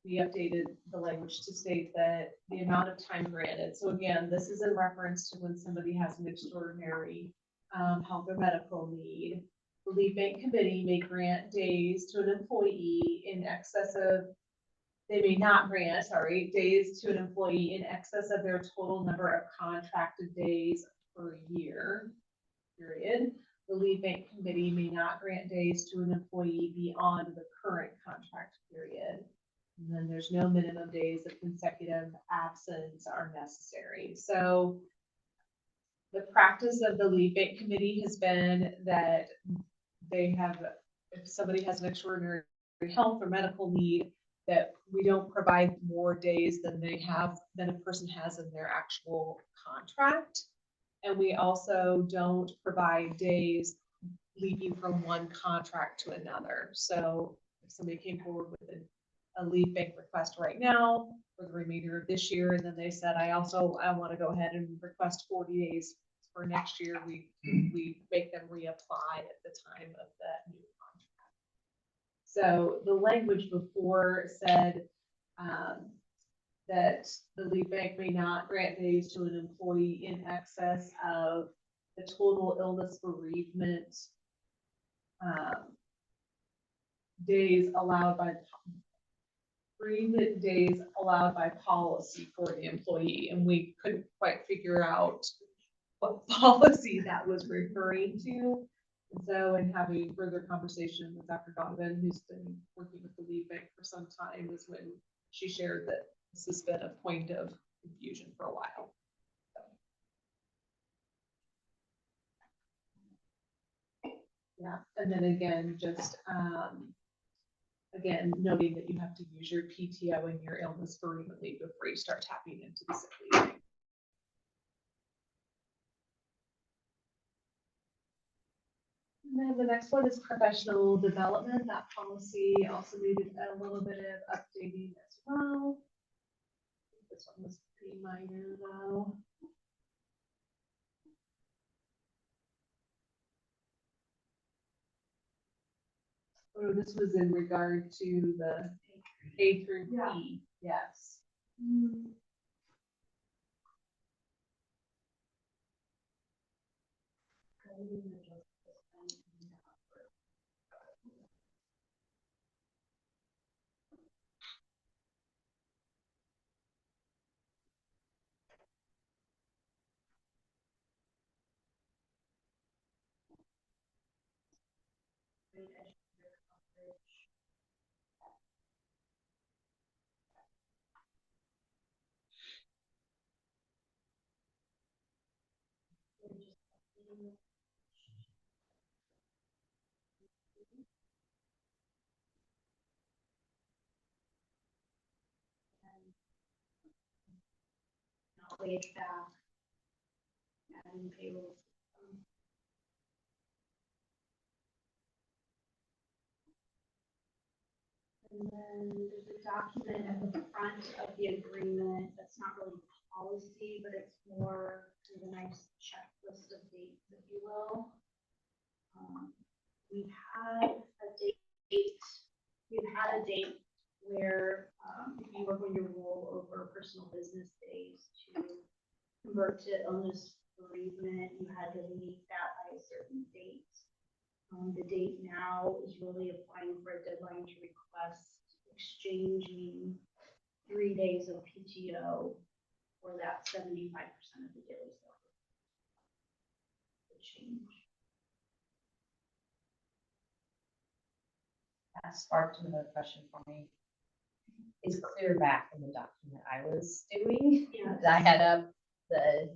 we updated the language to state that the amount of time granted. So again, this is in reference to when somebody has an extraordinary health or medical need. The lead bank committee may grant days to an employee in excess of, they may not grant, days to an employee in excess of their total number of contracted days per year, period. The lead bank committee may not grant days to an employee beyond the current contract period. And then there's no minimum days of consecutive absence are necessary. So the practice of the lead bank committee has been that they have, if somebody has an extraordinary health or medical need, that we don't provide more days than a person has in their actual contract. And we also don't provide days leaping from one contract to another. So if somebody came forward with a lead bank request right now for the remainder of this year, and then they said, I want to go ahead and request 40 days for next year, we make them reapply at the time of that new contract. So the language before said that the lead bank may not grant days to an employee in excess of the total illness bereavement days allowed by policy for the employee. And we couldn't quite figure out what policy that was referring to. And so in having further conversation with Dr. Donovan, who's been working with the lead bank for some time, is when she shared that this has been a point of confusion for a while. Yeah, and then again, just again, noting that you have to use your PTO and your illness bereavement leave before you start tapping into the sick leave. And then the next one is professional development. That policy also needed a little bit of updating as well. This one was pretty minor though. Oh, this was in regard to the A through B, yes. Great educator coverage. Not wage back. Adding payroll. system. And then there's a document at the front of the agreement that's not really policy, but it's more kind of a nice checklist of dates, if you will. We've had a date where, if you were going to roll over personal business days to convert to illness bereavement, you had to meet that by a certain date. The date now is really applying for a deadline to request exchanging 3 days of PTO for that 75% of the daily salary. The change. That sparked another question for me. Is clear back in the document I was doing? Yes. I had up the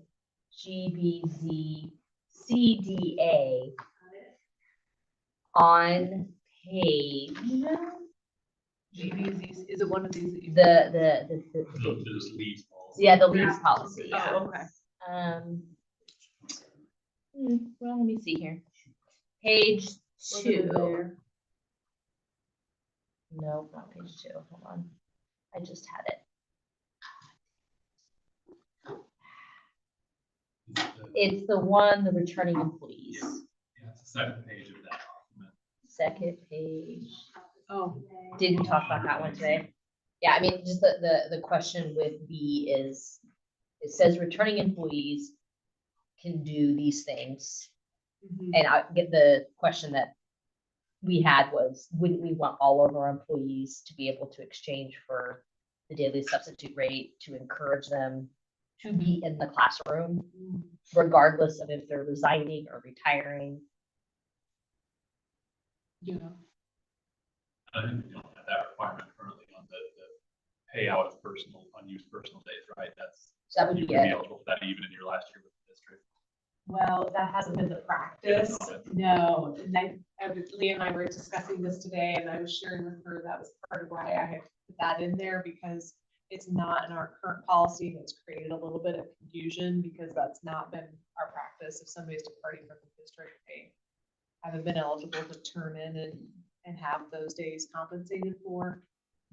GBZ CDA Got it? on page, GBZ, is it one of these? that you- Those leaves policy. yeah, the leaves policy, yeah. Oh, okay. Well, let me see here. Page Was it 2. there? No, not page 2. Hold on. I just had it. It's the one, the returning employees. Yeah, it's the second page of that document. Second page. Oh, Did we talk about that one today? Yeah, I mean, just the question with B is, it says returning employees can do these things. mhm. And I get the question that we had was, wouldn't we want all of our employees to be able to exchange for the daily substitute rate to encourage them to be in the classroom, regardless of if they're resigning or retiring? Yeah. I think we don't have that requirement currently on the payout of personal, unused personal days, right? That's, So that would you be would be it. eligible for that even in your last year with the district. Well, that hasn't been the practice. No, and Leah and I were discussing this today, and I was sharing with her that was part of why I had put that in there, because it's not in our current policy, and it's created a little bit of confusion, because that's not been our practice. If somebody's departing from the district, they haven't been eligible to turn in and have those days compensated for.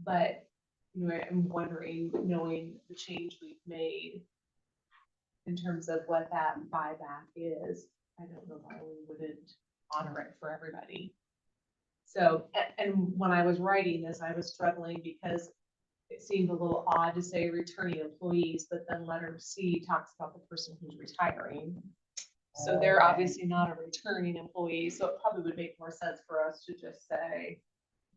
But, you know, I'm wondering, knowing the change we've made in terms of what that buyback is, I don't know why we wouldn't honor it for everybody. So, and when I was writing this, I was struggling because it seemed a little odd to say returning employees, but then letter C talks about the person who's retiring. So they're Okay. obviously not a returning employee, so it probably would make more sense for us to just say,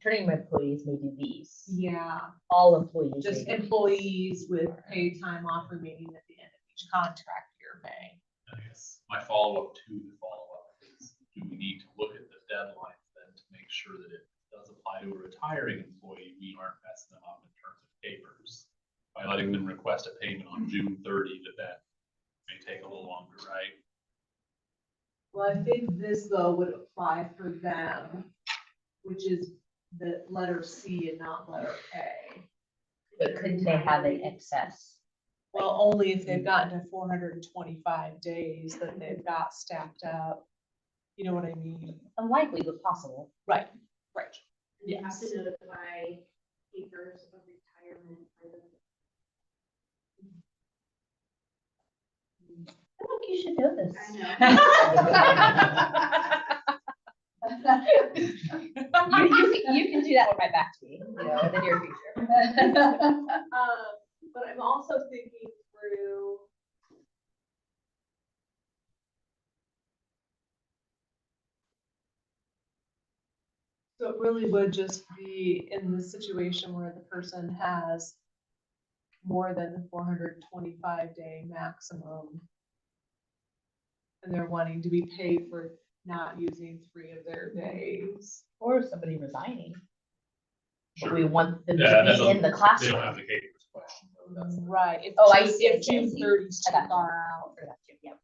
Returning employees may do these. yeah, All employees. just may do these. employees with paid time off remaining at the end of each contract year may. I guess my follow-up to the follow-up is, do we need to look at the deadlines then to make sure that it does apply to a retiring employee? We aren't messing them up in terms of papers by letting them request a payment on June 30, that may take a little longer, right? Well, I think this though would apply for them, which is the letter C and not letter A. But couldn't they have an excess? Well, only if they've gotten to 425 days that they've got stacked up. You know what I mean? Unlikely, but possible. Right, right. And you have Yes. to notify papers of retirement. I feel like you should know this. You can do that one right back to me, you know, in the near future. But I'm also thinking through. So it really would just be in the situation where the person has more than the 425-day maximum. And they're wanting to be paid for not using 3 of their days. Or somebody resigning. But Sure. we want them Yeah, to be in the They don't classroom. have the capers question. though, that's the- Right. If Oh, I June- see, I If see, I June see. 30's I too got far out. Yeah.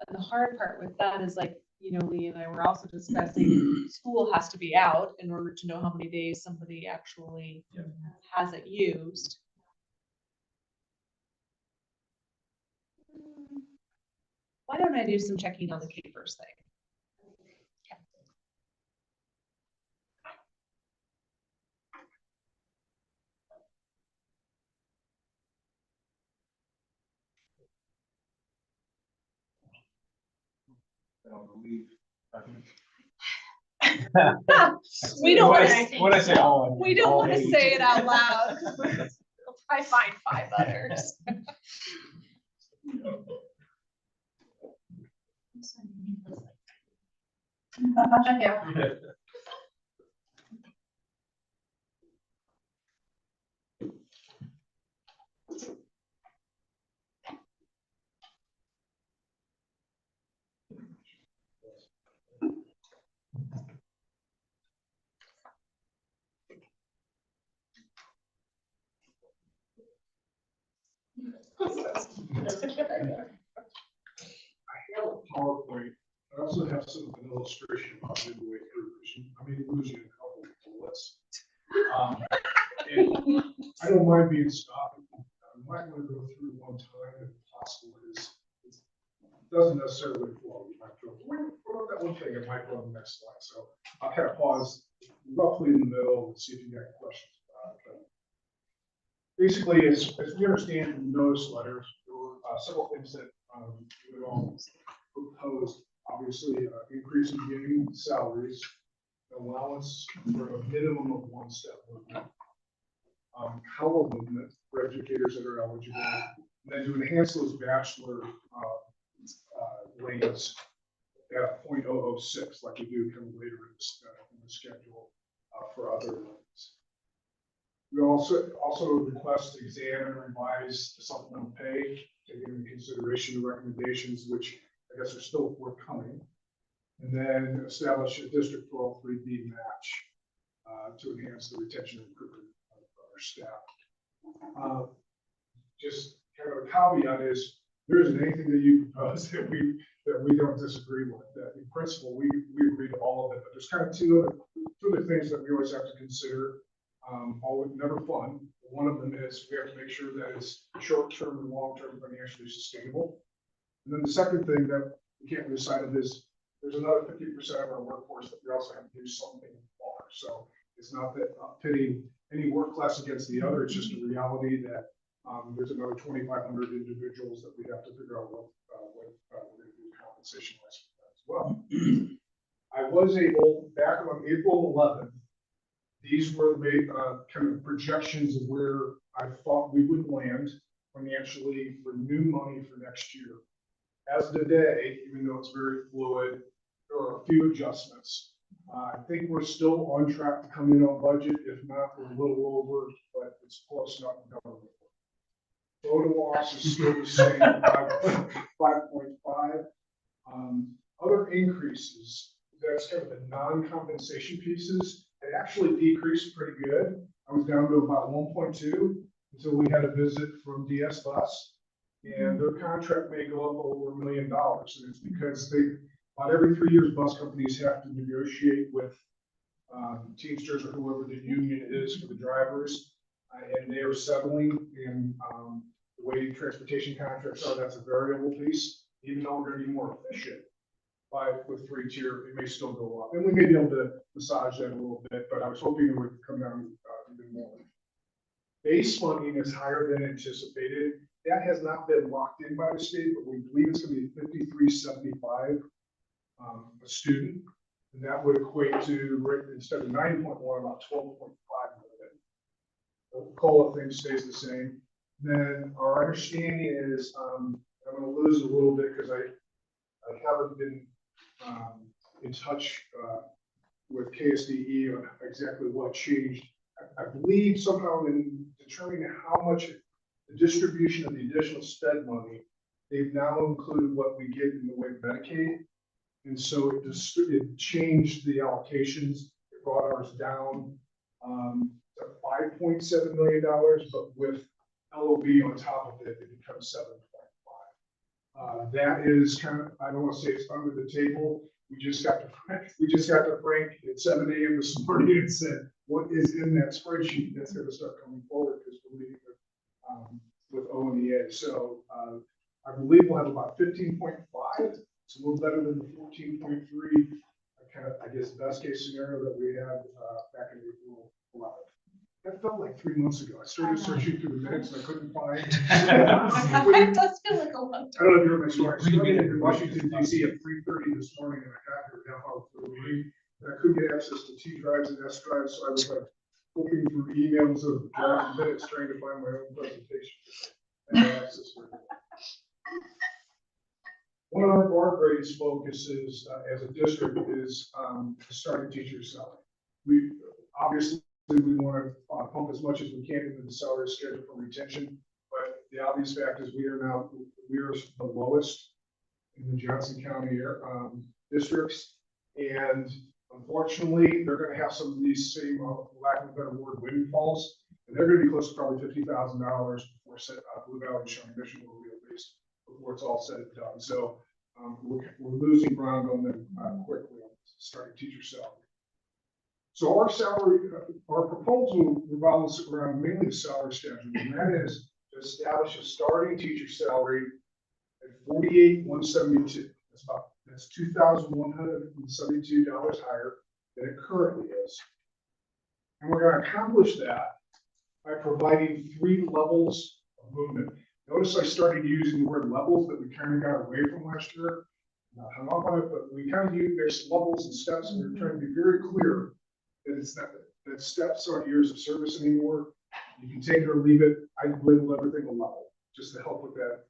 And the hard part with that is like, you know, Lee and I were also discussing, school has to be out in order to know how many days somebody actually has it used. Why don't I do some checking on the capers thing? I don't believe. We don't When wanna I when I say all, I mean We don't all want to eight. say it out loud. I find 5 others. Yeah. I have a PowerPoint. I also have some of an illustration about midway through, because I may lose you in a couple of bullets. And I don't mind being stopped. I might want to go through one time if possible, because it doesn't necessarily flow. You might go, what about that one thing? It might go on the next slide. So I'll kind of pause roughly in the middle and see if you got questions about it. But basically, as we understand from the notice letters, there were several things that we all proposed. Obviously, increase in giving salaries, allowance for a minimum of 1 step movement, color movement for educators that are eligible, and then to enhance those bachelor lanes at 0.006, like we do kind of later in the schedule for other lanes. We also request examine and revise the supplemental pay, taking into consideration the recommendations, which I guess are still forthcoming. And then establish a District 12-3B match to enhance the retention and recruitment of our staff. Just kind of a caveat is, there isn't anything that you propose that we don't disagree with. That in principle, we agree to all of it, but there's kind of two other things that we always have to consider. Always never fun. One of them is we have to make sure that it's short-term and long-term financially sustainable. And then the second thing that we can't lose sight of is there's another 50% of our workforce that we also have to do something for. So it's not that pitting any work class against the other. It's just a reality that there's another 2,500 individuals that we have to figure out what we're going to do compensation wise for that as well. I was able, back on April 11th, these were the kind of projections of where I thought we would land financially for new money for next year. As of today, even though it's very fluid, there are a few adjustments. I think we're still on track to come in on budget. If not, we're a little over, but it's close enough to cover it. Total loss is still the same, 5.5. Other increases, that's kind of the non-compensation pieces. It actually decreased pretty good. I was down to about 1.2 until we had a visit from DS Bus, and their contract may go up over $1 million. And it's because about every 3 years, bus companies have to negotiate with Teamsters or whoever the union is for the drivers, and they are settling. And the way transportation contracts are, that's a variable piece. Even though we're going to be more efficient with 3-tier, it may still go up, and we may be able to massage that a little bit. But I was hoping it would come down even more. Base funding is higher than anticipated. That has not been locked in by the state, but we believe it's going to be $53.75 a student, and that would equate to, instead of 9.1, about 12.5 million. The COLA thing stays the same. Then our understanding is, I'm going to lose a little bit because I haven't been in touch with KSDE on exactly what changed. I believe somehow in determining how much the distribution of the additional SPED money, they've now included what we get in the way of Medicaid. And so it changed the allocations, it brought ours down to $5.7 million, but with LOB on top of it, it becomes 7.5. That is kind of, I don't want to say it's under the table. We just got to Frank at 7 a.m. this morning and said, what is in that spreadsheet that's going to start coming forward because we're leaving with OMEA. So I believe we'll have about 15.5. It's a little better than the 14.3. I guess, best case scenario that we had back in April 11th. That felt like 3 months ago. I started searching through the minutes and I couldn't find. It does feel like a long I don't know if you heard my story. I started in Washington DC at 3:30 this morning and I got here down for the meeting. And I couldn't get access to T drives and S drives, so I was like looking through emails of draft minutes trying to find my own presentation. And access for it. One of our greatest focuses as a district is starting teacher salary. We obviously we want to pump as much as we can into the salary schedule for retention, but the obvious fact is we are the lowest in the Johnson County districts, and unfortunately, they're going to have some of these same, lack of a better word, windfalls, and they're going to be close to probably $50,000 before Blue Valley and Shawnee Mission will be at least before it's all said and done. So we're losing ground on them quickly on starting teacher salary. So our proposal revolves around mainly the salary schedule, and that is to establish a starting teacher salary at $48,172. That's $2,172 higher than it currently is. And we're going to accomplish that by providing 3 levels of movement. Notice I started using the word levels that we kind of got away from last year. Not hung up on it, but we kind of use there's levels and steps, and we're trying to be very clear that it's not that steps aren't years of service anymore. You can take it or leave it. I label everything a level just to help with that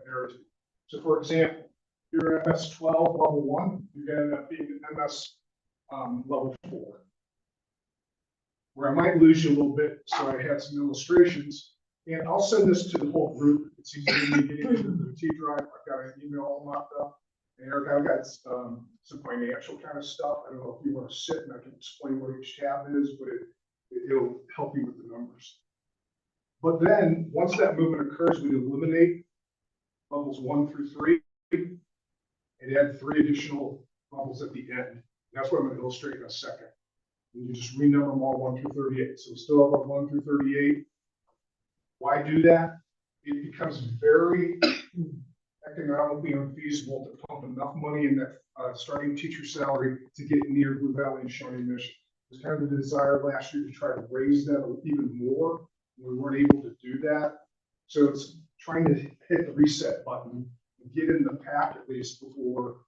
narrative. So, for example, you're MS 12 level 1, you're going to end up being MS level 4. Where I might lose you a little bit, so I had some illustrations. And I'll send this to the whole group. It's easy to me getting into the T drive. I've got an email all mocked up. And Eric, I've got some financial kind of stuff. I don't know if you want to sit and I can explain what each tab is, but it'll help you with the numbers. But then once that movement occurs, we eliminate levels 1 through 3 and add 3 additional levels at the end. That's what I'm going to illustrate in a second. And you just renumber them all 1 through 38. So we still have our 1 through 38. Why do that? It becomes very economically unfeasible to pump enough money in that starting teacher salary to get near Blue Valley and Shawnee Mission. It was kind of the desire last year to try to raise that even more. We weren't able to do that. So it's trying to hit the reset button and get in the pack at least before,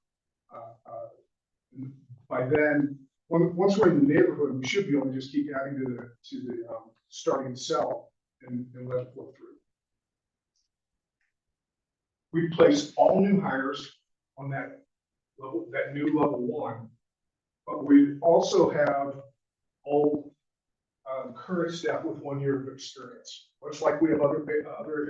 by then, once we're in the neighborhood, we should be able to just keep adding to the starting cell and let it flow through. We place all new hires on that level, that new level 1, but we also have all current staff with 1 year of experience. Much like we have other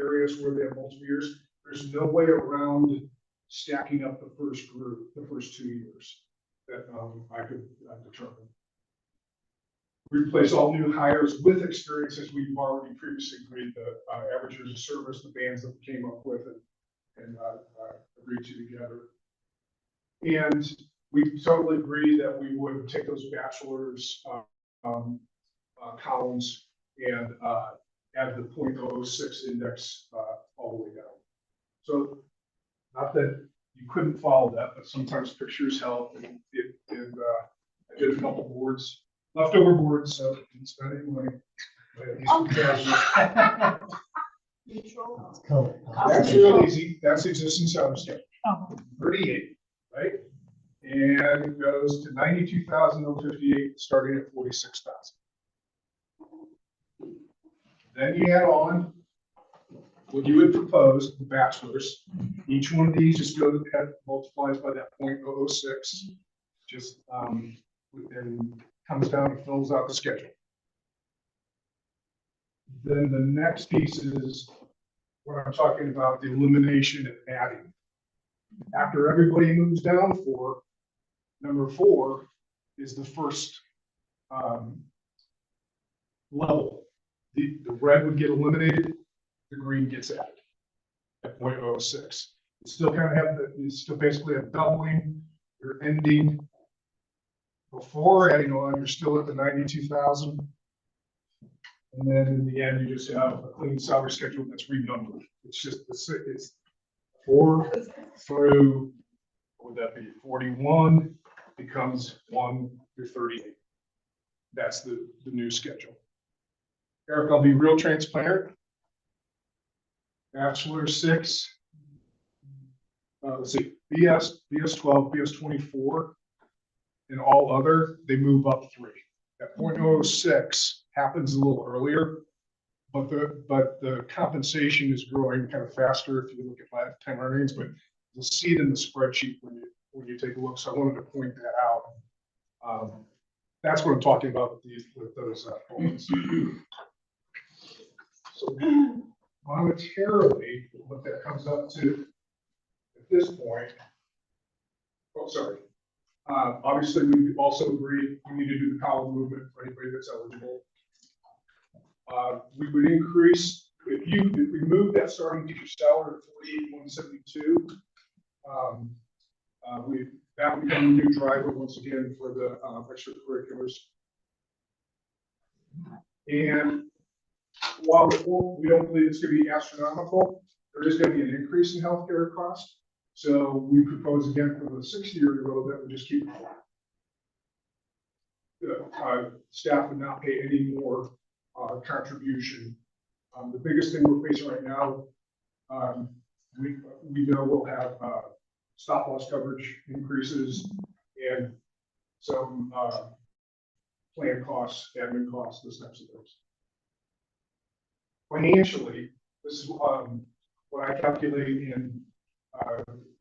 areas where they have multiple years, there's no way around stacking up the first group, the first 2 years that I could determine. We replace all new hires with experience as we've already previously agreed the average years of service, the bands that we came up with and agreed to together. And we totally agree that we would take those bachelor's columns and add the 0.006 index all the way down. So not that you couldn't follow that, but sometimes pictures help. And I did a couple boards, leftover boards, so didn't spend any money. That's real easy. That's existing salary schedule. 38, right? And it goes to 92,058, starting at 46,000. Then you add on what you would propose, the bachelor's. Each one of these just goes ahead, multiplies by that 0.006, just and comes down and fills out the schedule. Then the next piece is what I'm talking about, the elimination and adding. After everybody moves down for Number 4 is the first level. The red would get eliminated, the green gets added at 0.06. You still kind of have you still basically have doubling, you're ending before adding on, you're still at the 92,000. And then in the end, you just have a clean salary schedule that's renumbered. It's just, it's 4 through, what would that be, 41 becomes 1 through 38. That's the new schedule. Eric, I'll be real transparent. Bachelor 6, let's see, BS 12, BS 24, and all other, they move up 3. That 0.06 happens a little earlier, but the compensation is growing kind of faster if you look at lifetime earnings, but you'll see it in the spreadsheet when you take a look. So I wanted to point that out. That's what I'm talking about with those points. So monetarily, what that comes up to at this point, oh, sorry. Obviously, we also agreed we need to do the column movement for anybody that's eligible. We would increase, if we move that starting teacher salary to 48,172, that would become a new driver once again for the extracurriculars. And while we don't believe it's going to be astronomical, there is going to be an increase in healthcare costs. So we propose again for the 6-year road that we just keep staff would not pay any more contribution. The biggest thing we're facing right now, we know we'll have stop loss coverage increases and some plan costs, admin costs, those types of things. Financially, this is what I calculate in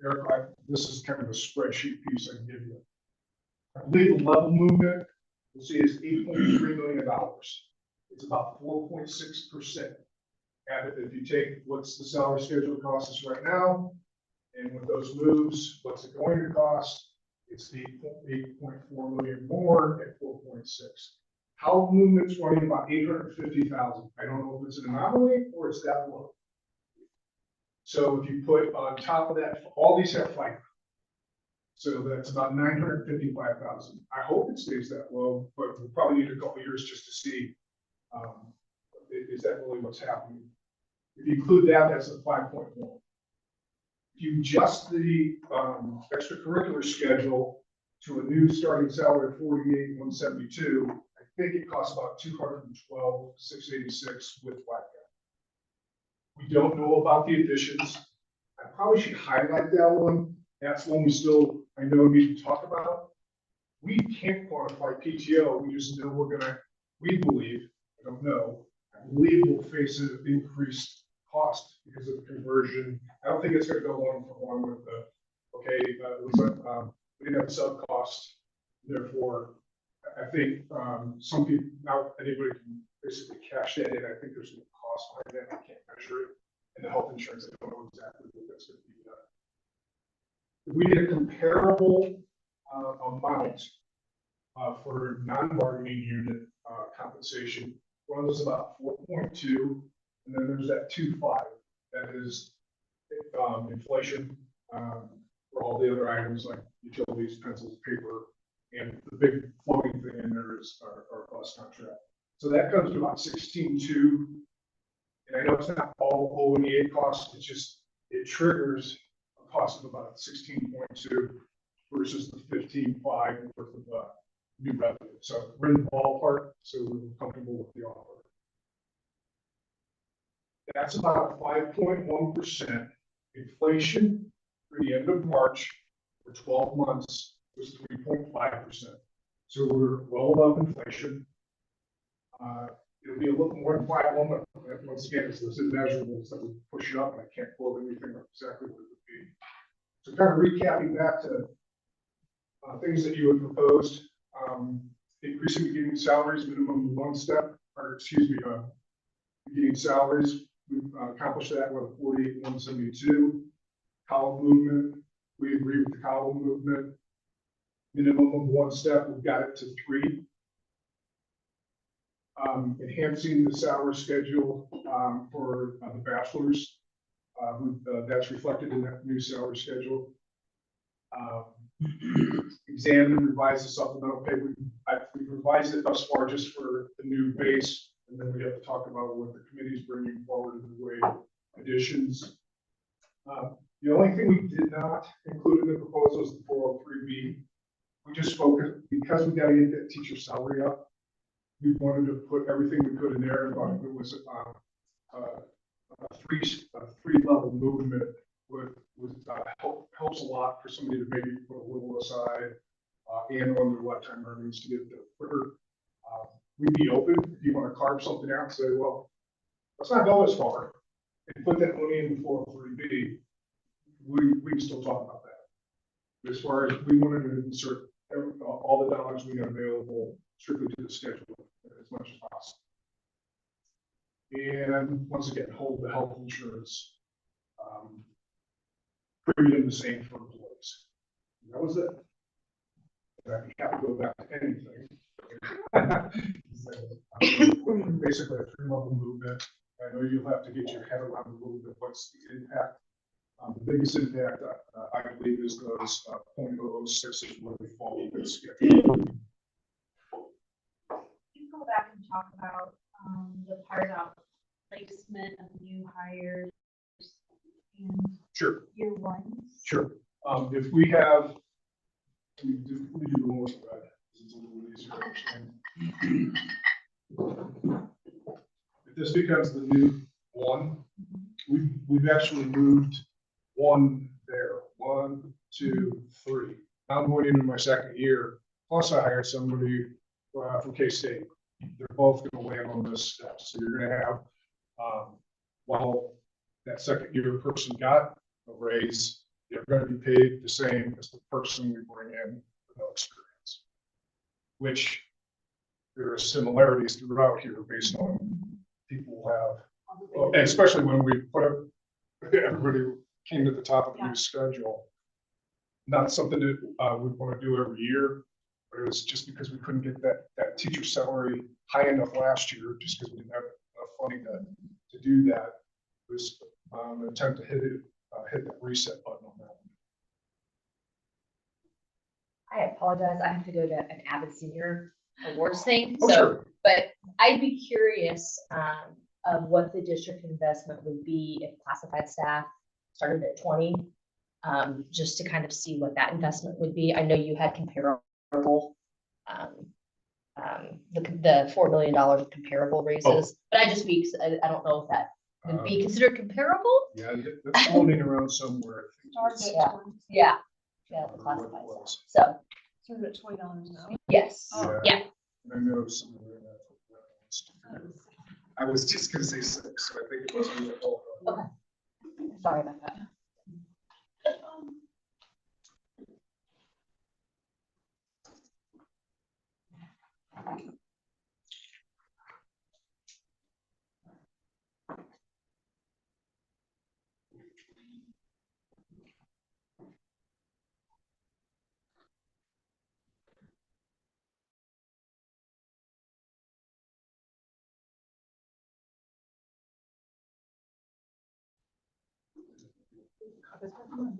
Eric, this is kind of a spreadsheet piece I can give you. I believe the level movement, you'll see, is $8.3 million. It's about 4.6%. And if you take what's the salary schedule cost us right now, and with those moves, what's it going to cost? It's 8.4 million more at 4.6. How movement's running about 850,000. I don't know if it's an anomaly or it's that low. So if you put on top of that, all these have FICA. So that's about 955,000. I hope it stays that low, but we'll probably need a couple of years just to see, is that really what's happening? If you include that, that's a 5.1. If you adjust the extracurricular schedule to a new starting salary of 48,172, I think it costs about 212,686 with FICA. We don't know about the additions. I probably should highlight that one. That's one we still, I know, need to talk about. We can't quantify PTO. We just know we believe, I don't know, I believe we'll face an increased cost because of the conversion. I don't think it's going to go one for one with the, we didn't have sub costs. Therefore, I think some people, now anybody can basically cash that in. I think there's no cost behind that. I can't measure it. And the health insurance, I don't know exactly what that's going to be done. If we did a comparable amount for non-bargaining unit compensation, one was about 4.2, and then there's that 2.5 that is inflation for all the other items like utilities, pencils, paper, and the big floating thing in there is our bus contract. So that comes to about 16.2. And I know it's not all O&EA costs, it's just, it triggers a cost of about 16.2 versus the 15.5 worth of new revenue. So we're in the ballpark, so we're comfortable with the offer. That's about 5.1%. Inflation for the end of March for 12 months was 3.5%. So we're well above inflation. It'll be a little more than 5.1, but once again, it's those immeasurables that would push it up, and I can't quote anything exactly what it would be. So kind of recapping back to things that you had proposed, increasing beginning salaries, minimum 1 step, or excuse me, beginning salaries. We've accomplished that with 48,172. Column movement, we agree with the column movement. minimum of 1 step, we've got it to 3. Enhancing the salary schedule, for the bachelors. That's reflected in that new salary schedule. Examine and revise the supplemental pay. We've revised it thus far just for the new base, and then we have to talk about what the committee's bringing forward in the way additions. The only thing we did not include in the proposal is the 403B. We just focused, because we gotta get that teacher salary up, we wanted to put everything we could in there, and thought it was a three level movement helps a lot for somebody to maybe put a little aside and on their lifetime earnings to get the quicker. We'd be open if you want to carve something out and say, well, let's not go as far and put that money in the 403B. We can still talk about that. As far as we wanted to insert all the dollars we had available strictly to the schedule as much as possible. And once again, hold the health insurance premium the same for employees. And that was it. I have to go back to anything. Basically a 3-level movement. I know you'll have to get your head around a little bit what's the impact. The biggest impact I believe is those 0.006 is where they fall in this schedule. Can you go back and talk about the part about placement of new hires and Sure. year ones? Sure. If we have, let me do the more spread. It's a little easier to understand. If this becomes the new 1, we've actually moved 1 there. 1, 2, 3. Now I'm going into my 2nd year. Plus, I hired somebody from K-State. They're both going to land on this step. So you're going to have, while that 2nd year person got a raise, they're going to be paid the same as the person we bring in with no experience. Which there are similarities throughout here based on people have, and especially when we put up, everybody came to the top of the new schedule. Not something that we want to do every year, but it was just because we couldn't get that teacher salary high enough last year, just because we didn't have enough funding to do that. It was an attempt to hit that reset button on that one. I apologize, I have to go to an Avid Senior Awards thing, Oh, so, sure. but I'd be curious, of what the district investment would be if classified staff started at 20. Just to kind of see what that investment would be. I know you had comparable, the $4 million of comparable raises, but I don't know if that would be considered comparable. Yeah, that's floating around somewhere. Yeah, the classified staff, so, Sort of at $20 an hour. yes, Yeah. yeah. I know somewhere in that. I was just gonna say 6, so I think it was. Okay. Sorry about that.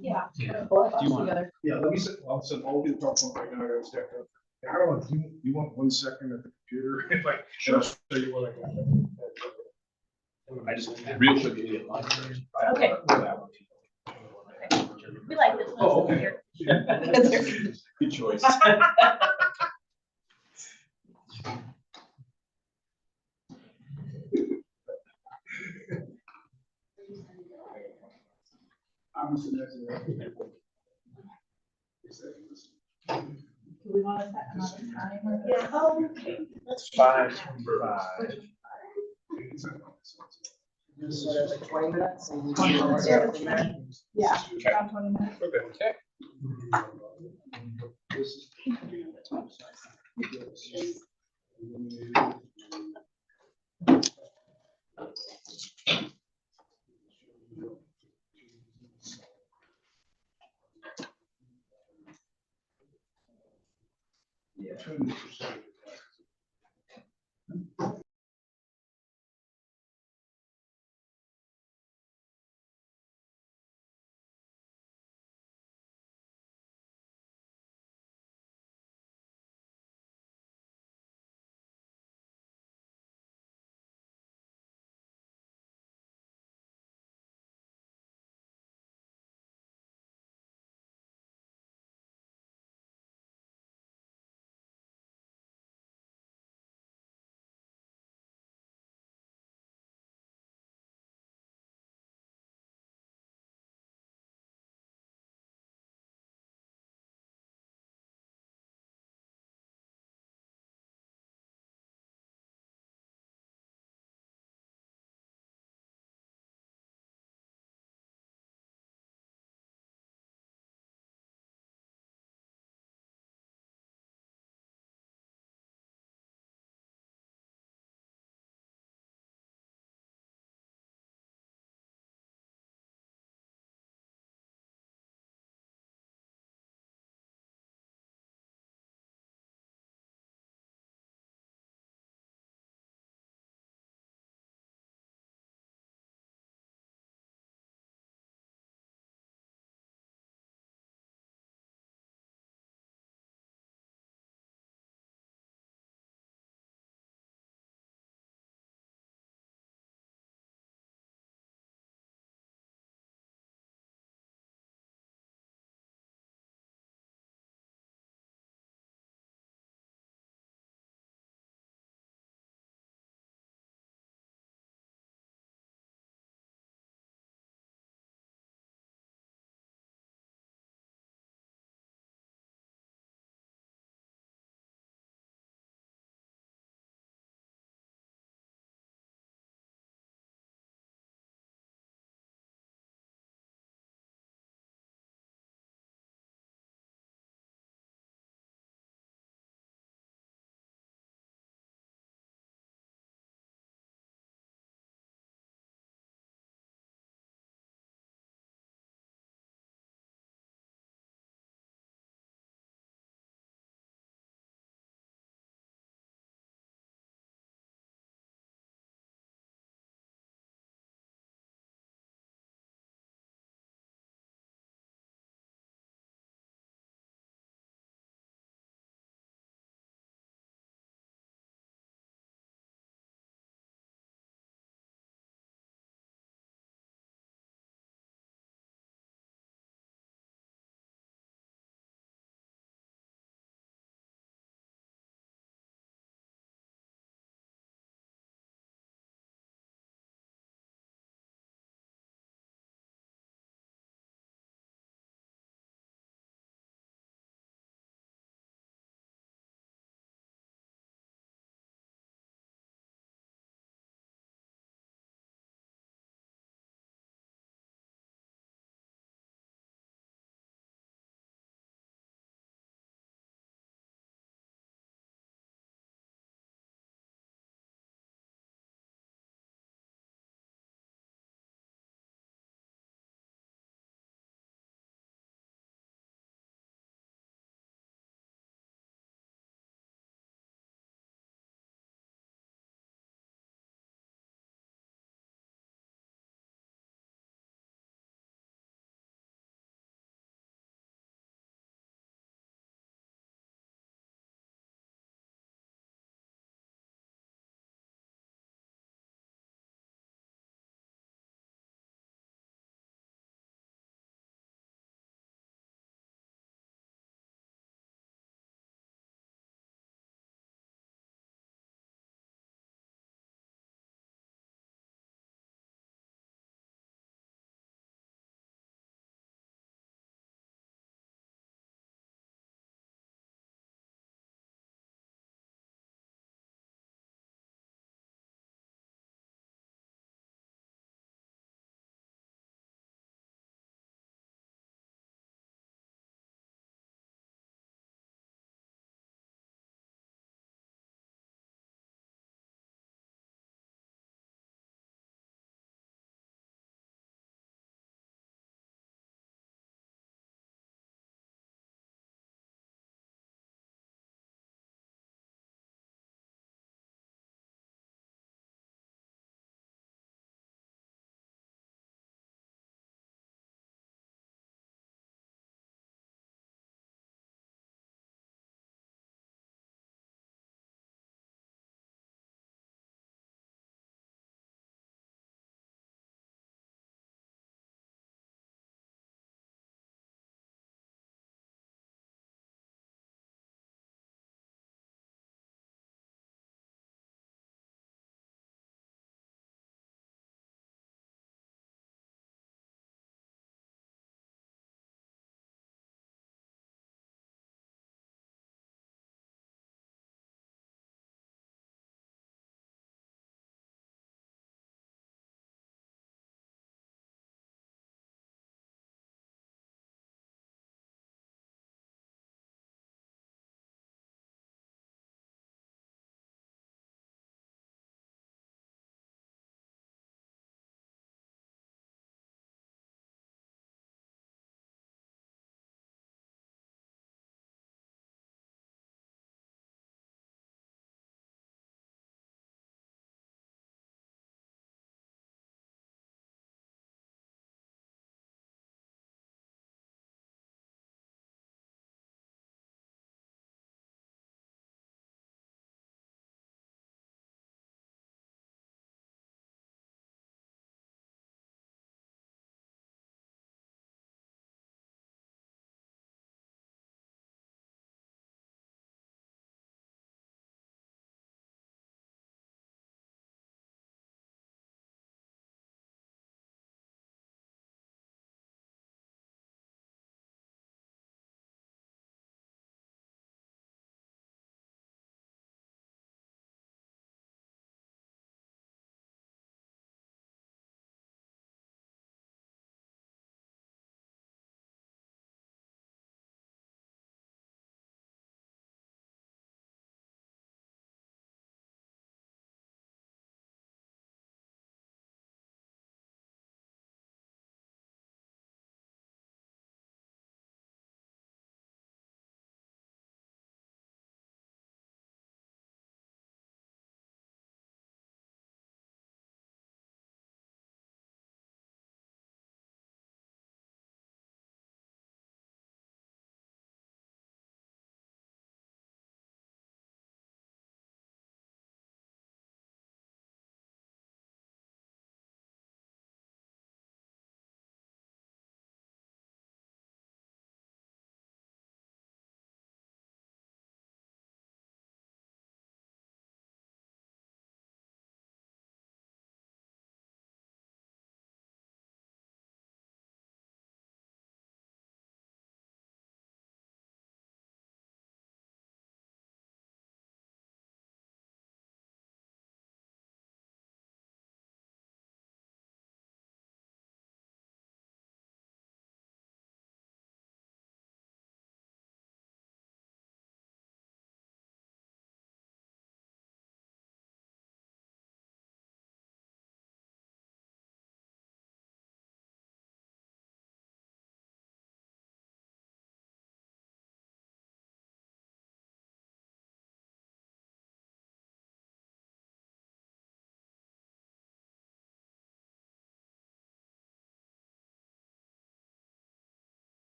Yeah. Yeah, let me sit, I'll sit all the talk right now, I gotta stack up. I don't know, do you want 1 second at the computer? If I, sure, show you what I got. I just, real quick. Okay. We like this one. Oh, okay. Here. Good choice. I'm sitting there. Do we want to set another time? Yeah. Oh, okay. That's 5:25. Just sort of like 20 minutes. 20 minutes. Yeah, Okay. around 20 minutes. Okay. opportunity for civic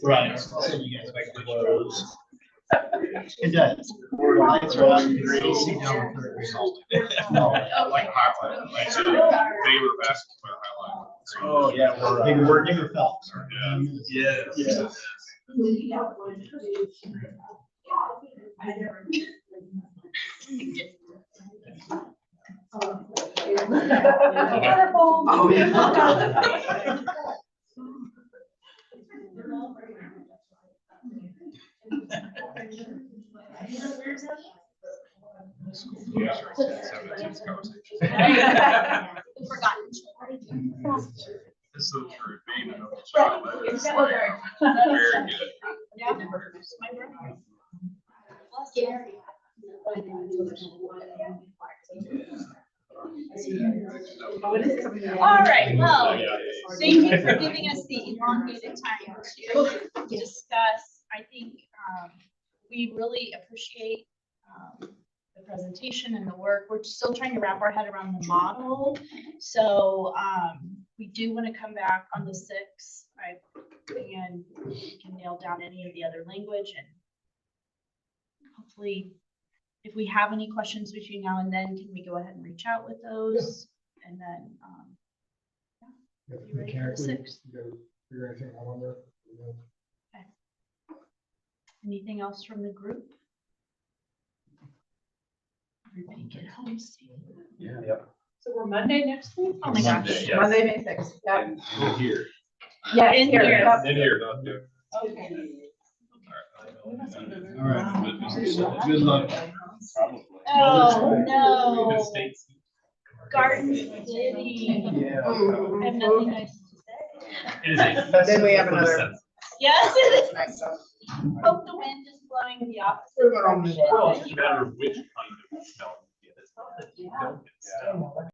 Right. So you guys make the close. It does. The lights are out, you can still see down the third result. Like highlight, like so Baylor basketball highlight. Oh, yeah, bigger felts. Yeah. Yeah. Oh, yeah. Forgotten. It's so true. Being an adult child, that is very good. All right, well, thank you for giving us the elongated time to discuss. I think we really appreciate the presentation and the work. We're still trying to wrap our head around the model. So we do want to come back on the 6th. And we can nail down any of the other language, and hopefully if we have any questions between now and then, can we go ahead and reach out with those? And then, be ready for the 6th. Figure anything out on there? Okay. Anything else from the group? Everybody get home safe. Yeah. So we're Monday next week? Oh my gosh. Monday, yes. Monday, May 6th. Yep. And here. Yeah, In here. here. Yep. In here, not there. Okay. All right. Good luck. Probably. Oh, no. The state's- Garden City. Yeah. I have nothing nice to say. It is a- Then we have another- Yes, it is. Nice stuff. Hope the wind is blowing in the opposite We're gonna- direction. Well, it's just a matter of which kind of smell. It's not that you don't get smell.